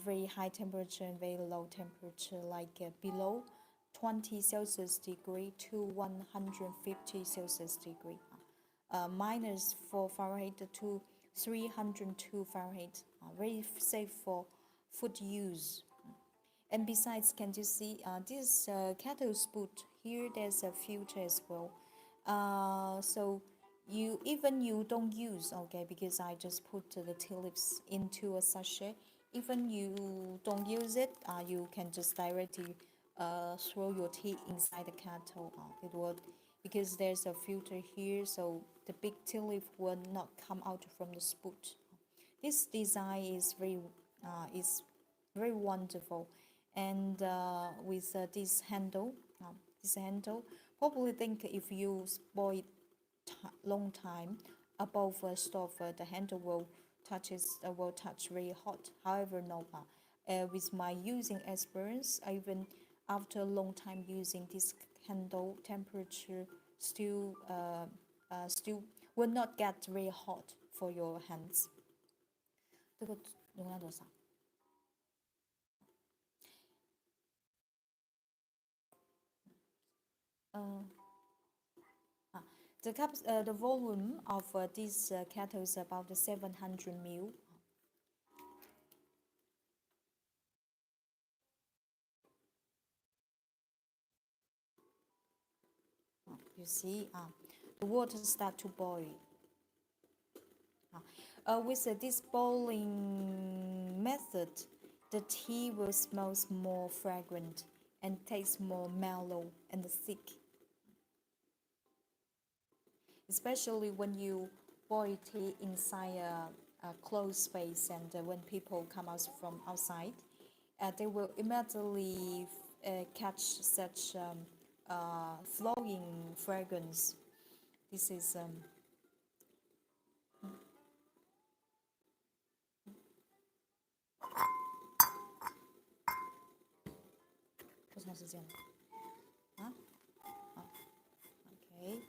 very high temperature and very low temperature, like below 20 Celsius degree to 150 Celsius degree, -4 Fahrenheit to 302 Fahrenheit. Very safe for food use. And besides, can you see this kettle spout here? There's a filter as well. So you don't use, okay, because I just put the tea leaves into a sachet. Even you don't use it, you can just directly throw your tea inside the kettle. It will, because there's a filter here, so the big tea leaf will not come out from the spout. This design is very wonderful, and with this handle, probably think if you boil long time above a stove, the handle will touch very hot. However, no, with my using experience, even after a long time using this handle, temperature still will not get very hot for your hands. 这个容量多少？the volume of this kettle is about 700 ml. You see, the water start to boil. With this boiling method, the tea will smell more fragrant and taste more mellow and thick. Especially when you boil tea inside a closed space, and when people come out from outside, they will immediately catch such flowing fragrance. This is 多长时间啊？Okay.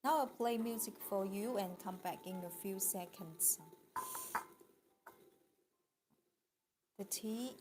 Now I'll play music for you and come back in a few seconds. The tea.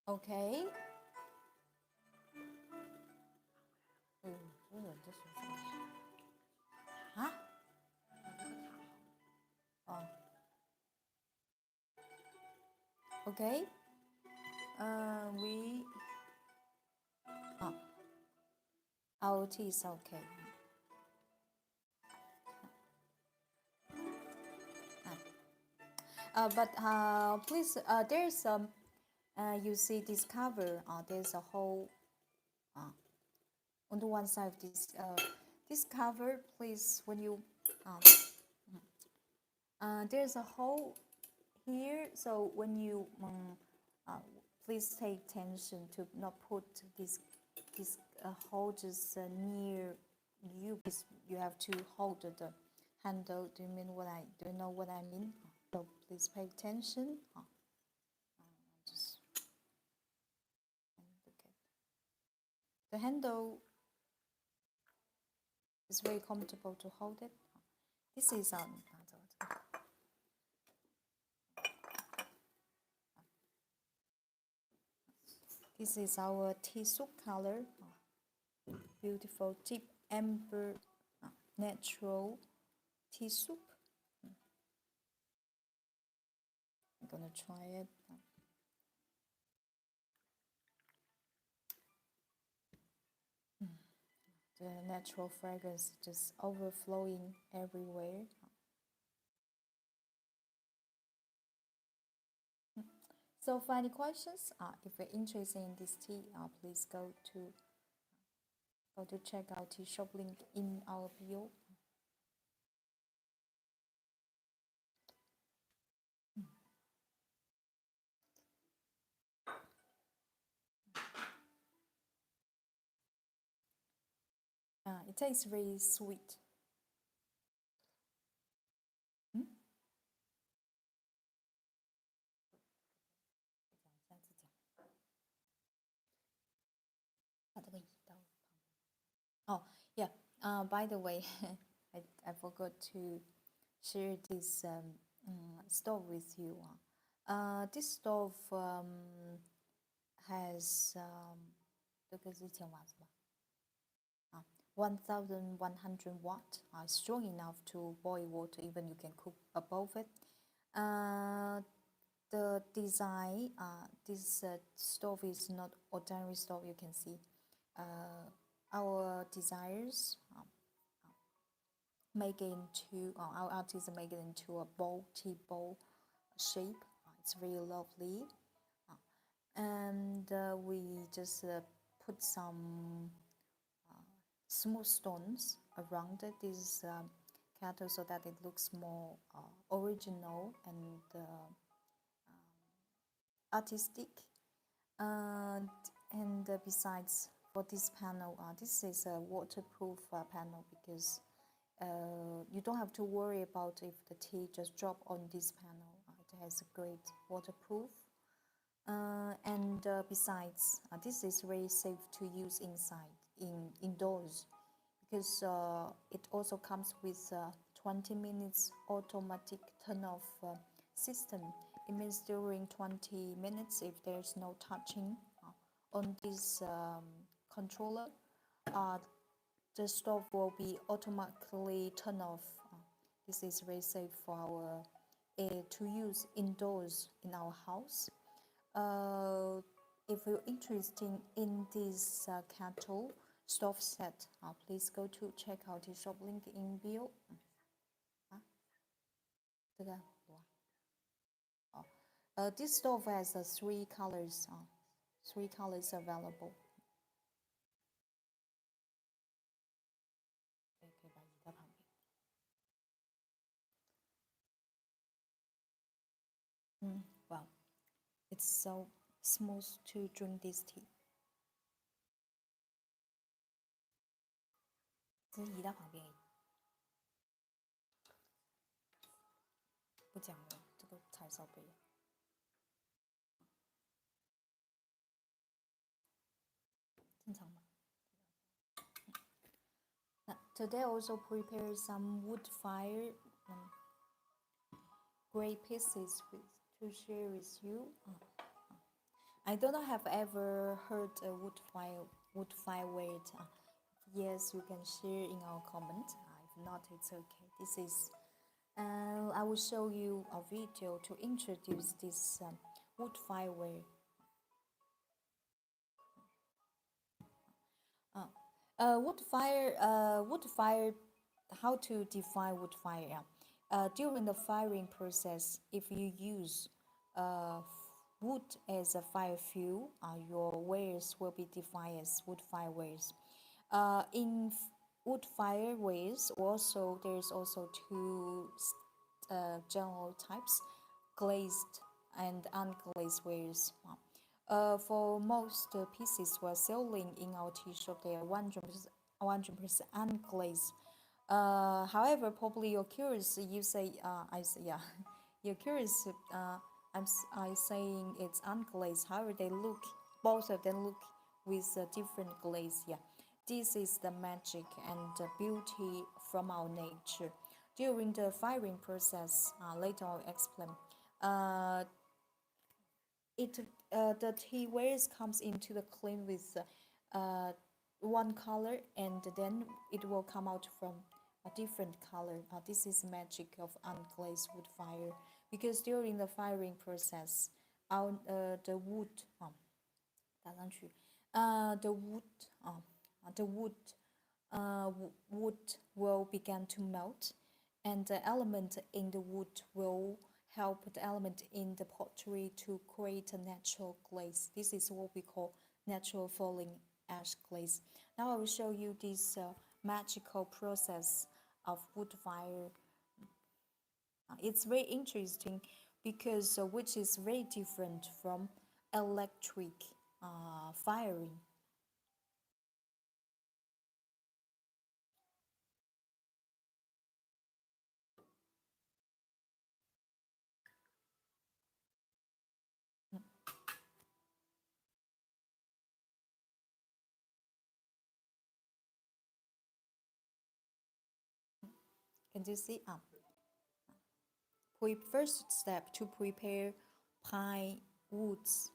Okay. Huh? Oh. Okay. We. Oh. Our tea is okay. But please, there's you see this cover. There's a hole on the one side of this cover. Please, when you there's a hole here. So when you please take attention to not put this hole just near you, because you have to hold the handle. Do you mean what I? Do you know what I mean? So please pay attention. Just look at the handle. Is very comfortable to hold it. This is this is our tea soup color. Beautiful deep amber natural tea soup. I'm gonna try it. The natural fragrance just overflowing everywhere. So for any questions, if you're interested in this tea, please go to check out tea shop link in our bio. It tastes very sweet. Oh, yeah. By the way, I forgot to share this stove with you. This stove has 1,100 watt. Strong enough to boil water. Even you can cook above it. The design, this stove is not ordinary stove. You can see our designers make it into our artists make it into a bowl, tea bowl shape. It's very lovely, and we just put some smooth stones around this kettle so that it looks more original and artistic. And besides, for this panel, this is a waterproof panel, because you don't have to worry about if the tea just drop on this panel. It has a great waterproof. And besides, this is very safe to use indoors, because it also comes with 20 minutes automatic turn off system. It means during 20 minutes, if there's no touching on this controller, the stove will be automatically turned off. This is very safe for our to use indoors in our house. If you're interested in this kettle stove set, please go to check out the shop link in bio. This stove has three colors available. Wow, it's so smooth to drink this tea. 只是移到旁边而已，不讲了，这个柴烧杯。正常吧。Today also prepare some wood fire gray pieces to share with you. I don't know have ever heard a wood fire word. Yes, you can share in our comment. If not, it's okay. This is I will show you a video to introduce this wood fire word. Wood fire. How to define wood fire? During the firing process, if you use uh, wood as a fire fuel, your wares will be defined as wood fire wares. In wood fire wares, also there's also two general types: glazed and unglazed wares. For most pieces we're selling in our tea shop, they are 100% unglazed. However, probably you're curious. You say, I say, yeah, you're curious. I saying it's unglazed. However, they look, both of them look with a different glaze. Yeah, this is the magic and the beauty from our nature. During the firing process, later I'll explain. Uh, it the tea wares comes into the clean with uh, one color, and then it will come out from a different color. This is magic of unglazed wood fire, because during the firing process, the wood 打上去the wood the wood will begin to melt, and the element in the wood will help the element in the pottery to create a natural glaze. This is what we call natural falling ash glaze. Now I will show you this magical process of wood fire. It's very interesting because which is very different from electric firing. Can you see? First step to prepare pine woods.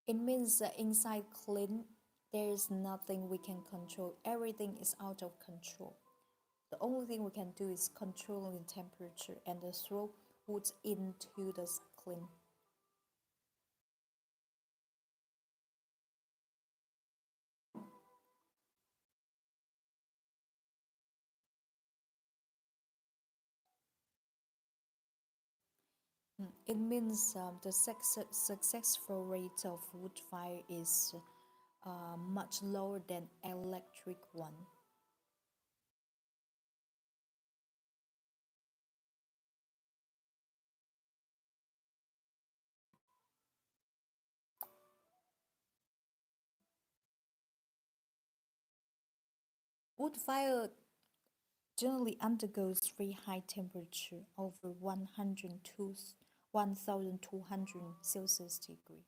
It means inside clean, there is nothing we can control. Everything is out of control. The only thing we can do is controlling the temperature and throw wood into the clean. It means the successful rate of wood fire is much lower than electric one. Wood fire generally undergoes very high temperature, over 1,200 Celsius degree.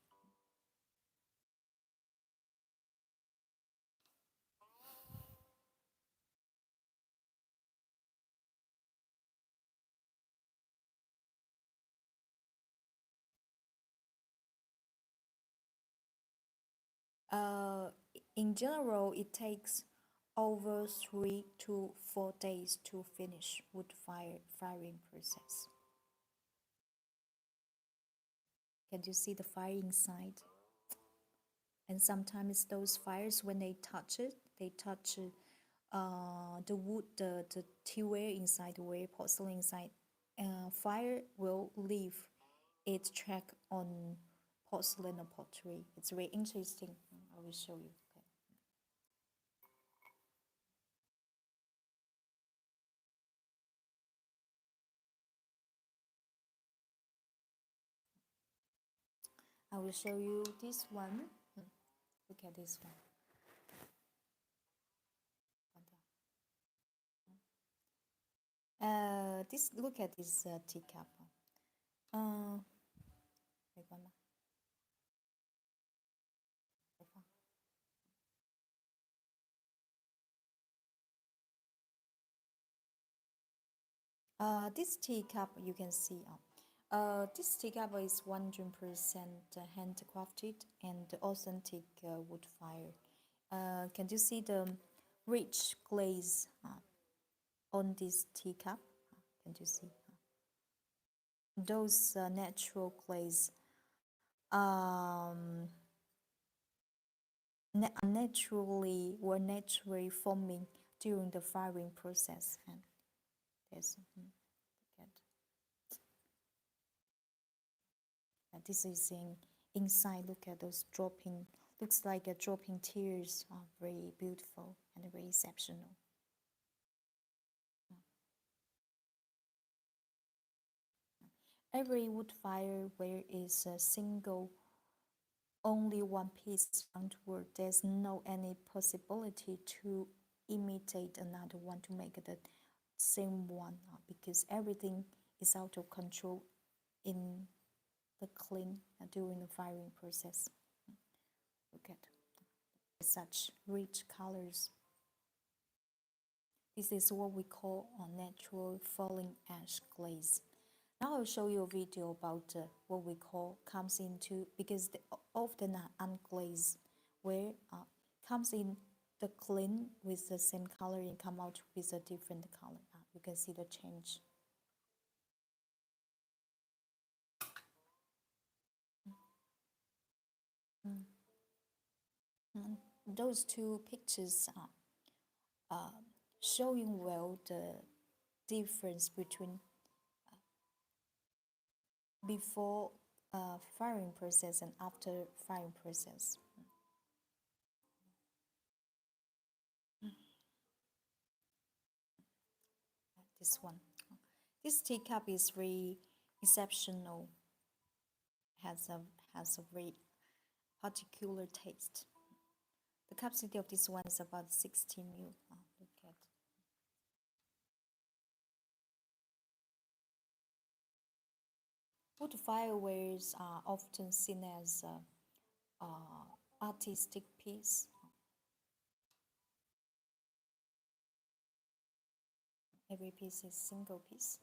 Uh, in general, it takes over 3 to 4 days to finish wood firing process. Can you see the fire inside? And sometimes those fires, when they touch it, they touch the wood, the teaware inside, the ware porcelain inside. Fire will leave its track on porcelain or pottery. It's very interesting. I will show you. Okay. I will show you this one. Look at this one. This look at this teacup. Uh, This teacup you can see. This teacup is 100% handcrafted and authentic wood fire. Can you see the rich glaze on this teacup? Can you see? Those natural glaze um, naturally forming during the firing process. And there's this is inside. Look at those dropping. Looks like a dropping tears. Very beautiful and very exceptional. Every wood fire where is a single, only one piece found wood. There's no any possibility to imitate another one to make the same one because everything is out of control in the clean during the firing process. Look at such rich colors. This is what we call a natural falling ash glaze. Now I'll show you a video about what we call comes into, because they often are unglaze, where comes in the clean with the same color and come out with a different color. You can see the change. Those two pictures are showing well the difference between before firing process and after firing process. This one. This teacup is very exceptional. Has a very particular taste. The capacity of this one is about 60 ml. Look at. Wood firewares are often seen as artistic piece. Every piece is single piece.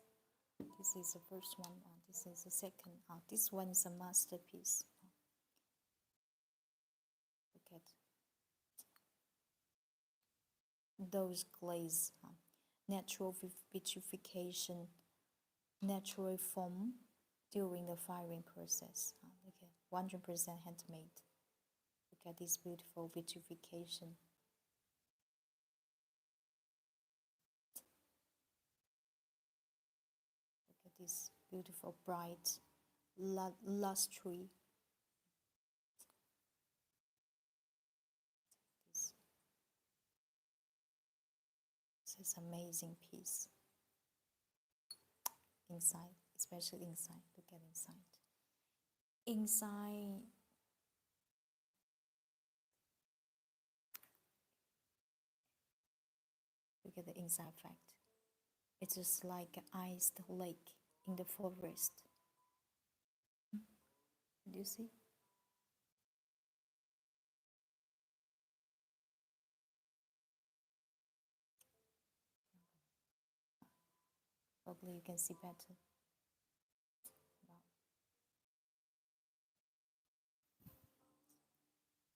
This is the first one. This is the second. This one is a masterpiece. Look at those glaze, natural vitrification, natural form during the firing process. Look at 100% handmade. Look at this beautiful vitrification. Look at this beautiful bright lustrous. This is amazing piece. Inside, especially inside. Look at inside. Inside. Look at the inside effect. It's just like an iced lake in the forest. Do you see? Probably you can see better.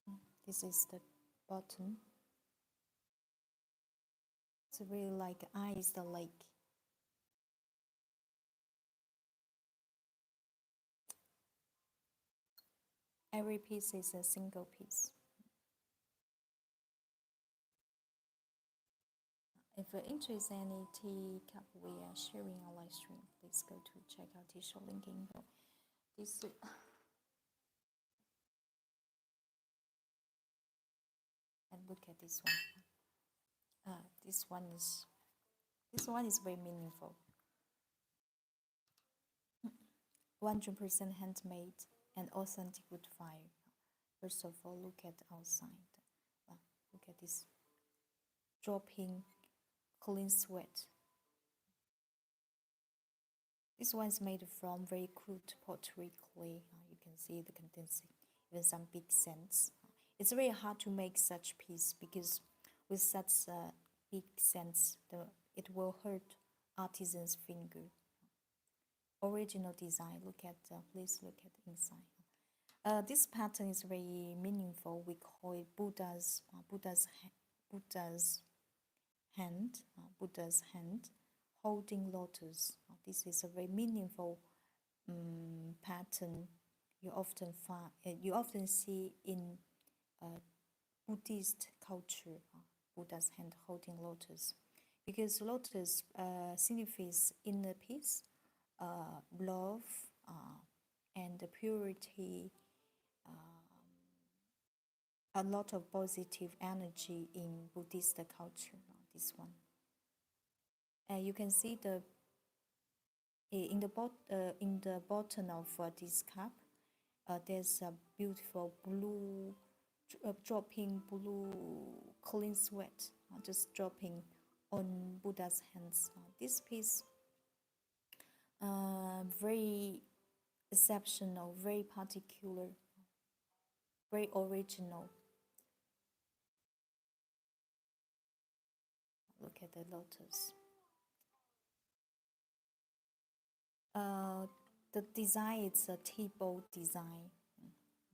Wow. This is the bottom. It's really like iced lake. Every piece is a single piece. If you're interested in any tea cup we are sharing on live stream, please go to check out the show link in below. This and look at this one. This one is very meaningful. 100% handmade and authentic wood fire. First of all, look at outside. Look at this dropping clean sweat. This one is made from very crude pottery clay. You can see the condensing, even some big scents. It's very hard to make such piece because with such big scents, it will hurt artisan's finger. Original design. Please look at the inside. This pattern is very meaningful. We call it Buddha's hand holding lotus. This is a very meaningful pattern you often see in Buddhist culture. Buddha's hand holding lotus, because lotus signifies inner peace, love, and purity. A lot of positive energy in Buddhist culture. This one. You can see in the bottom of this cup, there's a beautiful blue, dropping blue clean sweat, just dropping on Buddha's hands. This piece, very exceptional, very particular, very original. Look at the lotus. The design is a table design,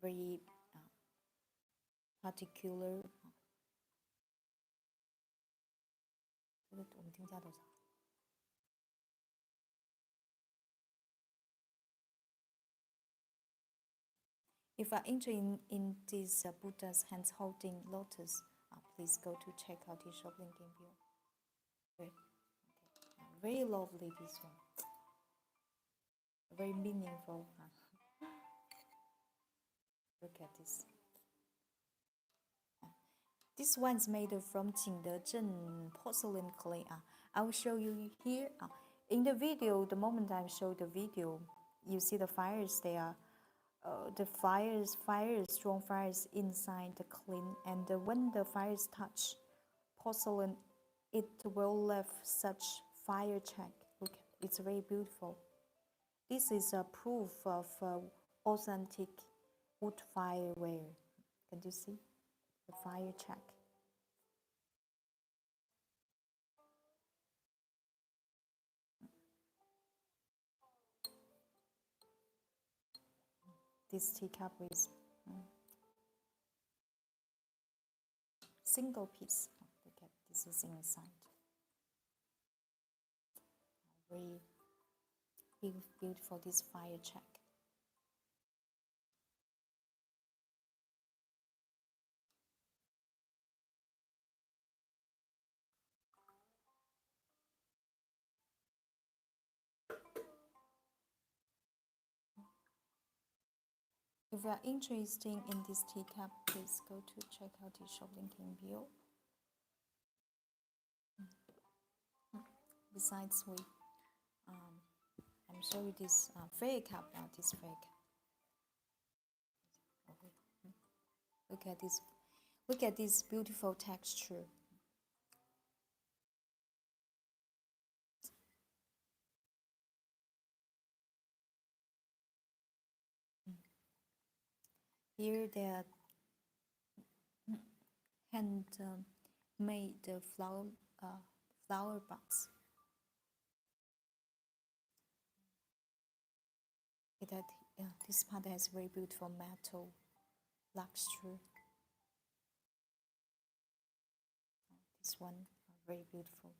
very particular. 这个我们定价多少？ If you are interested in this Buddha's hands holding lotus, please go to check out his shop link in below. Okay. Very lovely, this one. Very meaningful. Look at this. This one is made from Jingdezhen porcelain clay. I will show you here. In the video, the moment I show the video, you see the fires there. The strong fires inside the clay, and when the fires touch porcelain, it will leave such fire check. Look, it's very beautiful. This is a proof of authentic wood fireware. Can you see the fire check? This teacup is single piece. Look at this is inside. Very beautiful, this fire check. If you are interested in this teacup, please go to check out the shop link in below. Besides, I'm showing this fairy cup. This fairy cup. Look at this. Look at this beautiful texture. Here they are hand-made flower box. This part has very beautiful metal luxury. This one very beautiful.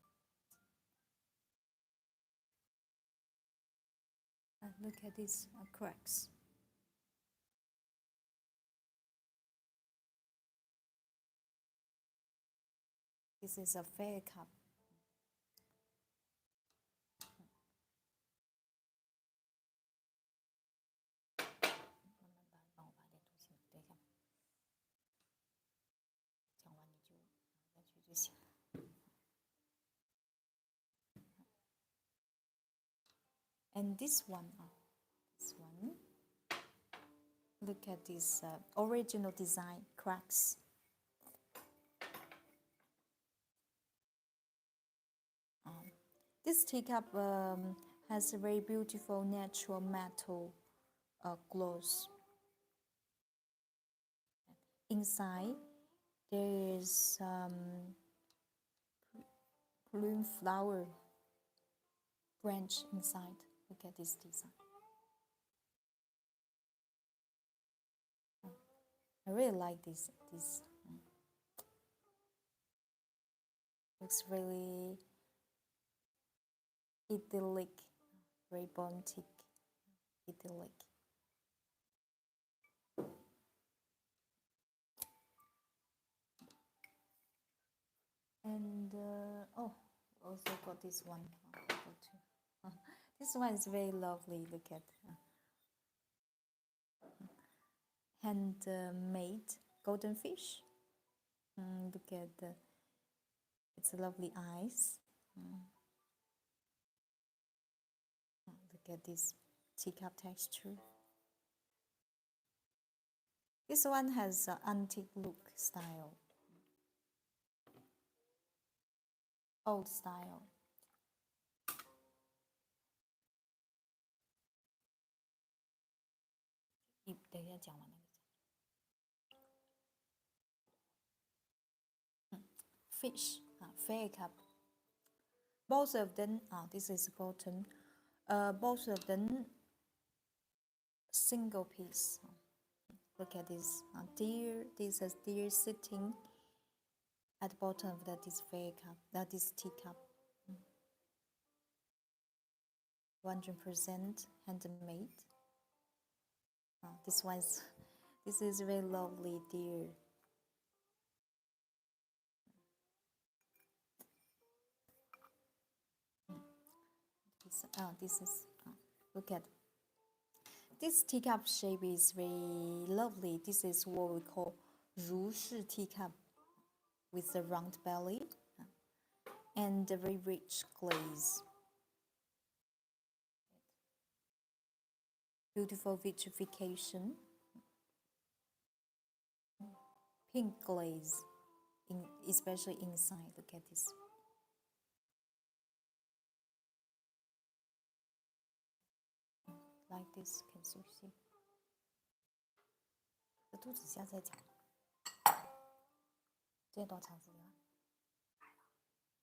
And look at these cracks. This is a fair cup. And this one, look at this original design cracks. This teacup has a very beautiful natural metal gloss. Inside, there is plume flower. branch inside. Look at this design. I really like this. Looks really idyllic, very romantic, idyllic. And also got this one. This one is very lovely. Look at handmade golden fish. Look at its lovely eyes. Look at this teacup texture. This one has an antique look style, old style. Fish, fair cup. Both of them, this is bottom. Both of them single piece. Look at this deer. This is deer sitting at the bottom of this fair cup. That is teacup. 100% handmade. This is very lovely deer. This is look at this teacup shape is very lovely. This is what we call 如式 teacup with a round belly and a very rich glaze. Beautiful vitrification. Pink glaze, especially inside. Look at this. Like this, can you see? 这肚子下在讲，这多长时间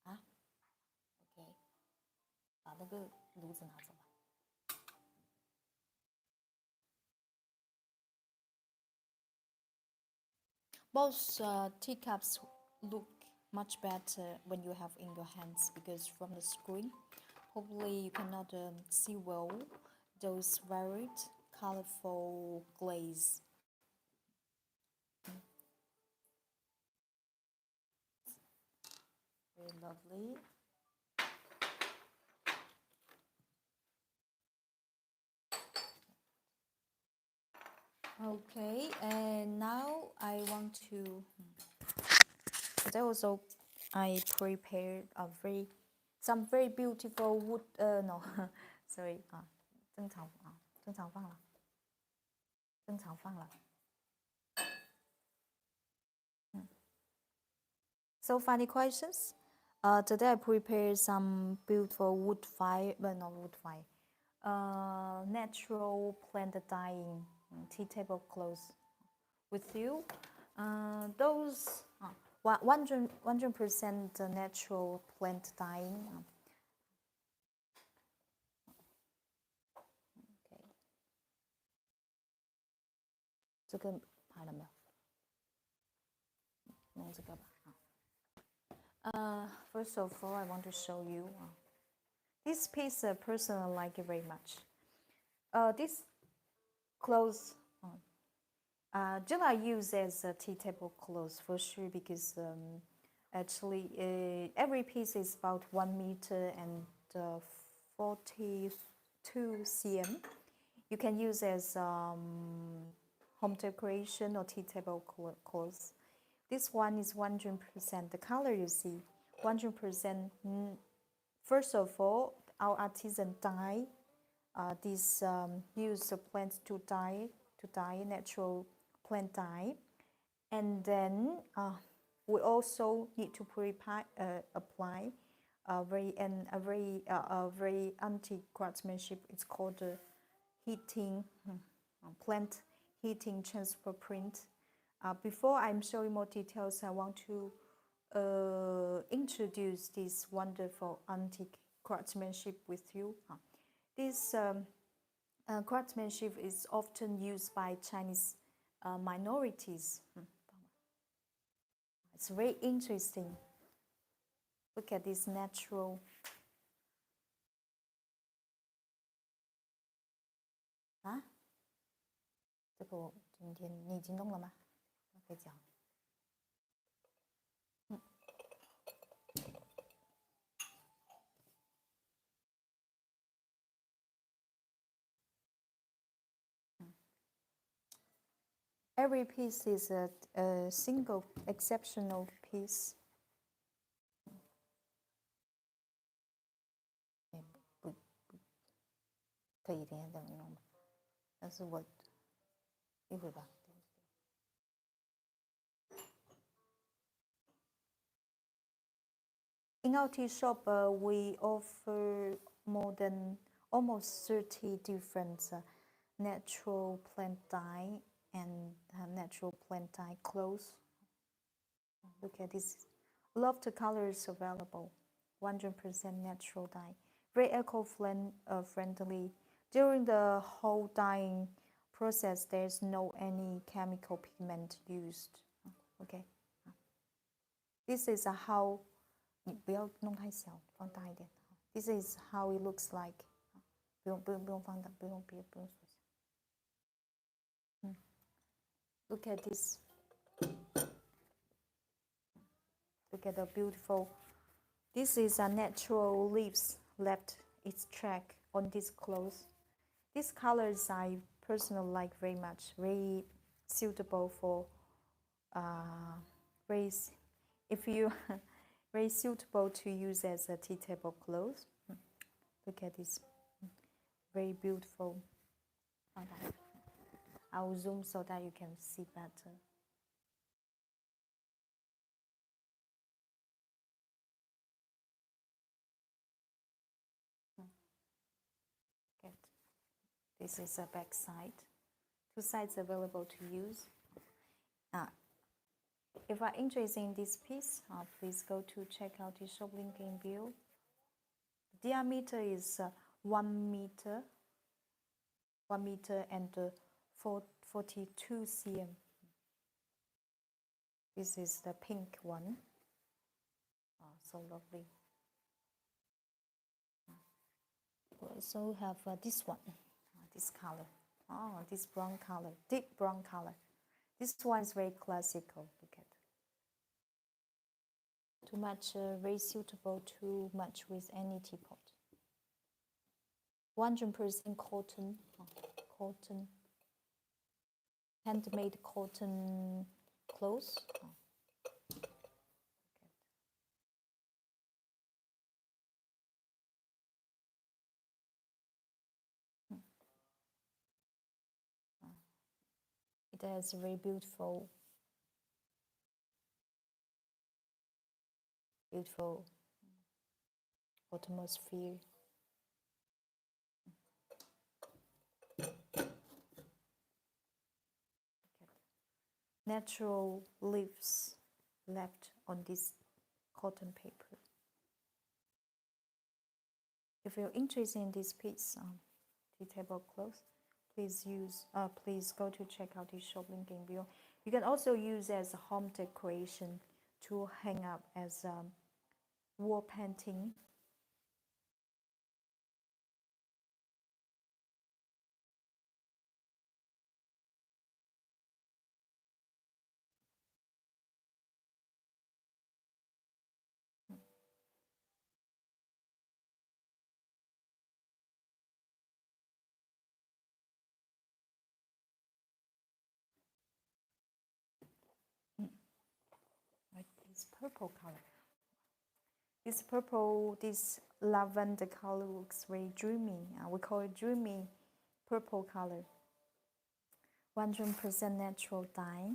啊？OK， 把那个炉子拿走吧。Both teacups look much better when you have in your hands because from the screen, probably you cannot see well those varied, colorful glaze. Very lovely. Okay, and now I want to. Today also, I prepared some very beautiful wood. No, sorry. 正常放了。So funny questions. Today I prepared some beautiful natural plant dyeing tea table cloths with you. Those 100% natural plant dyeing. Okay. 这个拍了没有？弄这个吧。First of all, I want to show you this piece. Personally, I like it very much. This clothes, I use as a tea table clothes for sure because actually every piece is about 1 meter and 42 cm. You can use as home decoration or tea table clothes. This one is 100%. The color you see, 100%. First of all, our artisan dye. This use the plants to dye natural plant dye, and then we also need to apply a very antique craftsmanship. It's called plant heating transfer print. Before I'm showing more details, I want to introduce this wonderful antique craftsmanship with you. This craftsmanship is often used by Chinese minorities. It's very interesting. Look at this natural. 啊，这个我今天你已经弄了吗？可以讲。Every piece is a single exceptional piece. 可以等一下再弄吧，但是我一会吧。In our tea shop, we offer more than almost 30 different natural plant dye and natural plant dye clothes. Look at this. Love the colors available. 100% natural dye. Very eco-friendly. During the whole dyeing process, there's no any chemical pigment used. Okay. This is how 你不要弄太小，放大一点。This is how it looks like. 不用放大，不用缩小。Look at this. Look at the beautiful. This is a natural leaves left its track on this clothes. These colors I personally like very much. Very suitable for race. If you very suitable to use as a tea table clothes. Look at this, very beautiful. I'll zoom so that you can see better. This is a back side. Two sides available to use. If you are interested in this piece, please go to check out the shop link in bio. The diameter is 1 meter. 1 meter and 42 cm. This is the pink one. So lovely. We also have this one, this color. This brown color, deep brown color. This one is very classical. Look at. Too much, very suitable to match with any teapot. 100% cotton, cotton, handmade cotton clothes. It has a very beautiful atmosphere. Natural leaves left on this cotton paper. If you're interested in this piece, tea table cloth, please go to check out the shop link in bio. You can also use as a home decoration to hang up as wall painting. Like this purple color. This purple, this lavender color looks very dreamy. We call it dreamy purple color. 100% natural dye.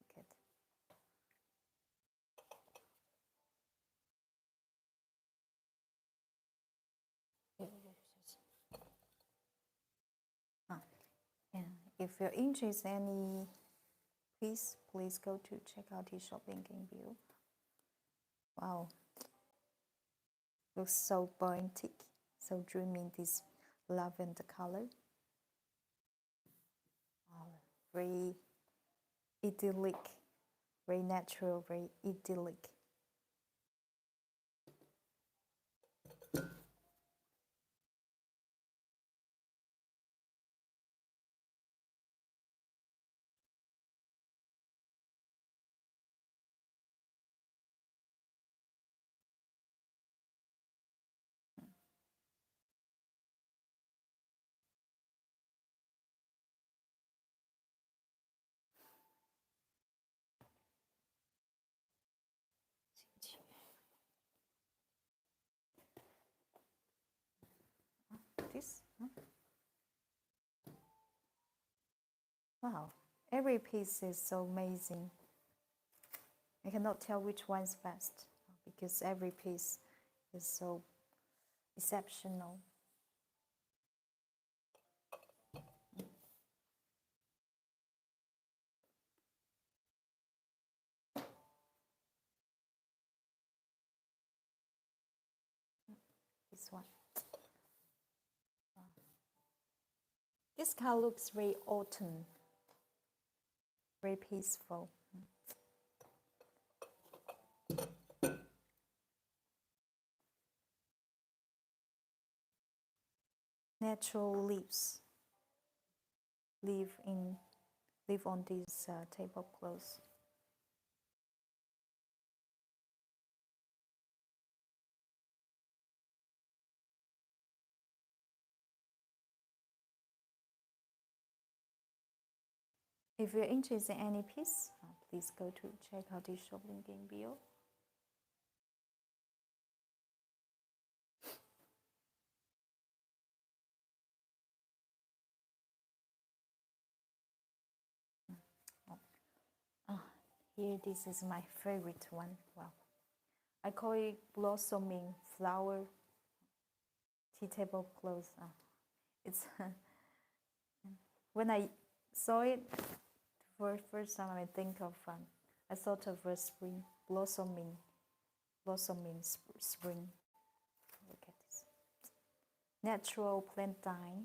Look at. And if you're interested in any piece, please go to check out his shop link in bio. Wow. Looks so poetic, so dreamy, this lavender color. Very idyllic, very natural, very idyllic. This? Wow, every piece is so amazing. I cannot tell which one's best because every piece is so exceptional. This one. This color looks very autumn, very peaceful. Natural leaves live on these tablecloths. If you're interested in any piece, please go to check out the shop link in bio. Here, this is my favorite one. Well, I call it blossoming flower tea tablecloth. It's when I saw it for the first time, I think of I thought of a spring blossoming spring. Look at this natural plant dye.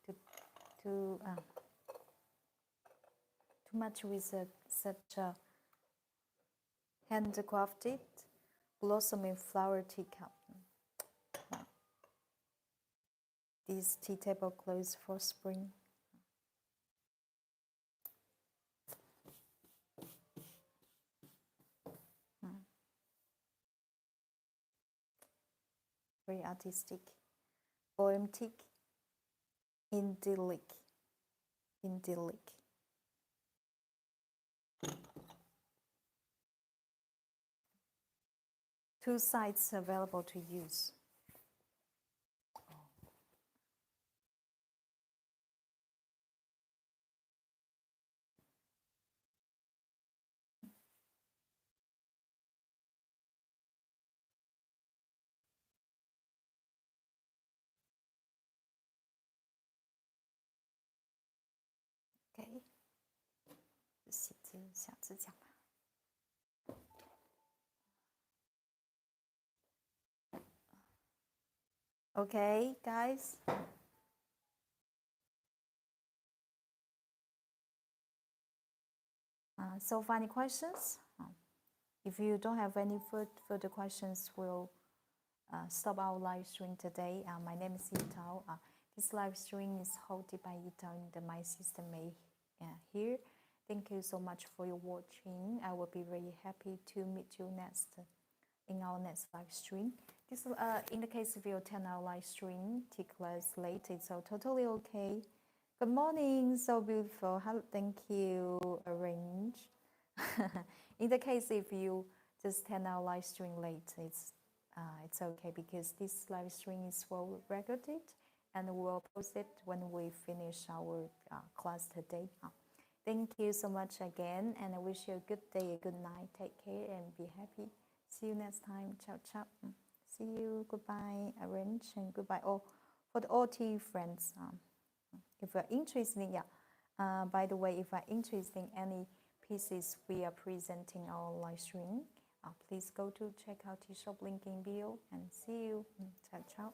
Okay, too much with such a handcrafted blossoming flower teacup. These tea tablecloths for spring. Very artistic, poetic, idyllic. Two sides available to use. OK， 写字小字讲吧。Okay, guys. So far, any questions? If you don't have any further questions, we'll stop our live stream today. My name is Yitao. This live stream is hosted by Yitao in the My System here. Thank you so much for your watching. I will be very happy to meet you next in our next live stream. This in the case if you attend our live stream, take class late, it's so totally okay. Good morning, so beautiful. Thank you, Arrange. In the case if you just attend our live stream late, it's okay because this live stream is well recorded and we'll post it when we finish our class today. Thank you so much again, and I wish you a good day, a good night. Take care and be happy. See you next time. Ciao, ciao. See you. Goodbye, Arrange, and goodbye. Oh, for the all tea friends, if you're interested, by the way, if you're interested in any pieces we are presenting our live stream, please go to check out tea shop link in bio and see you. Ciao, ciao.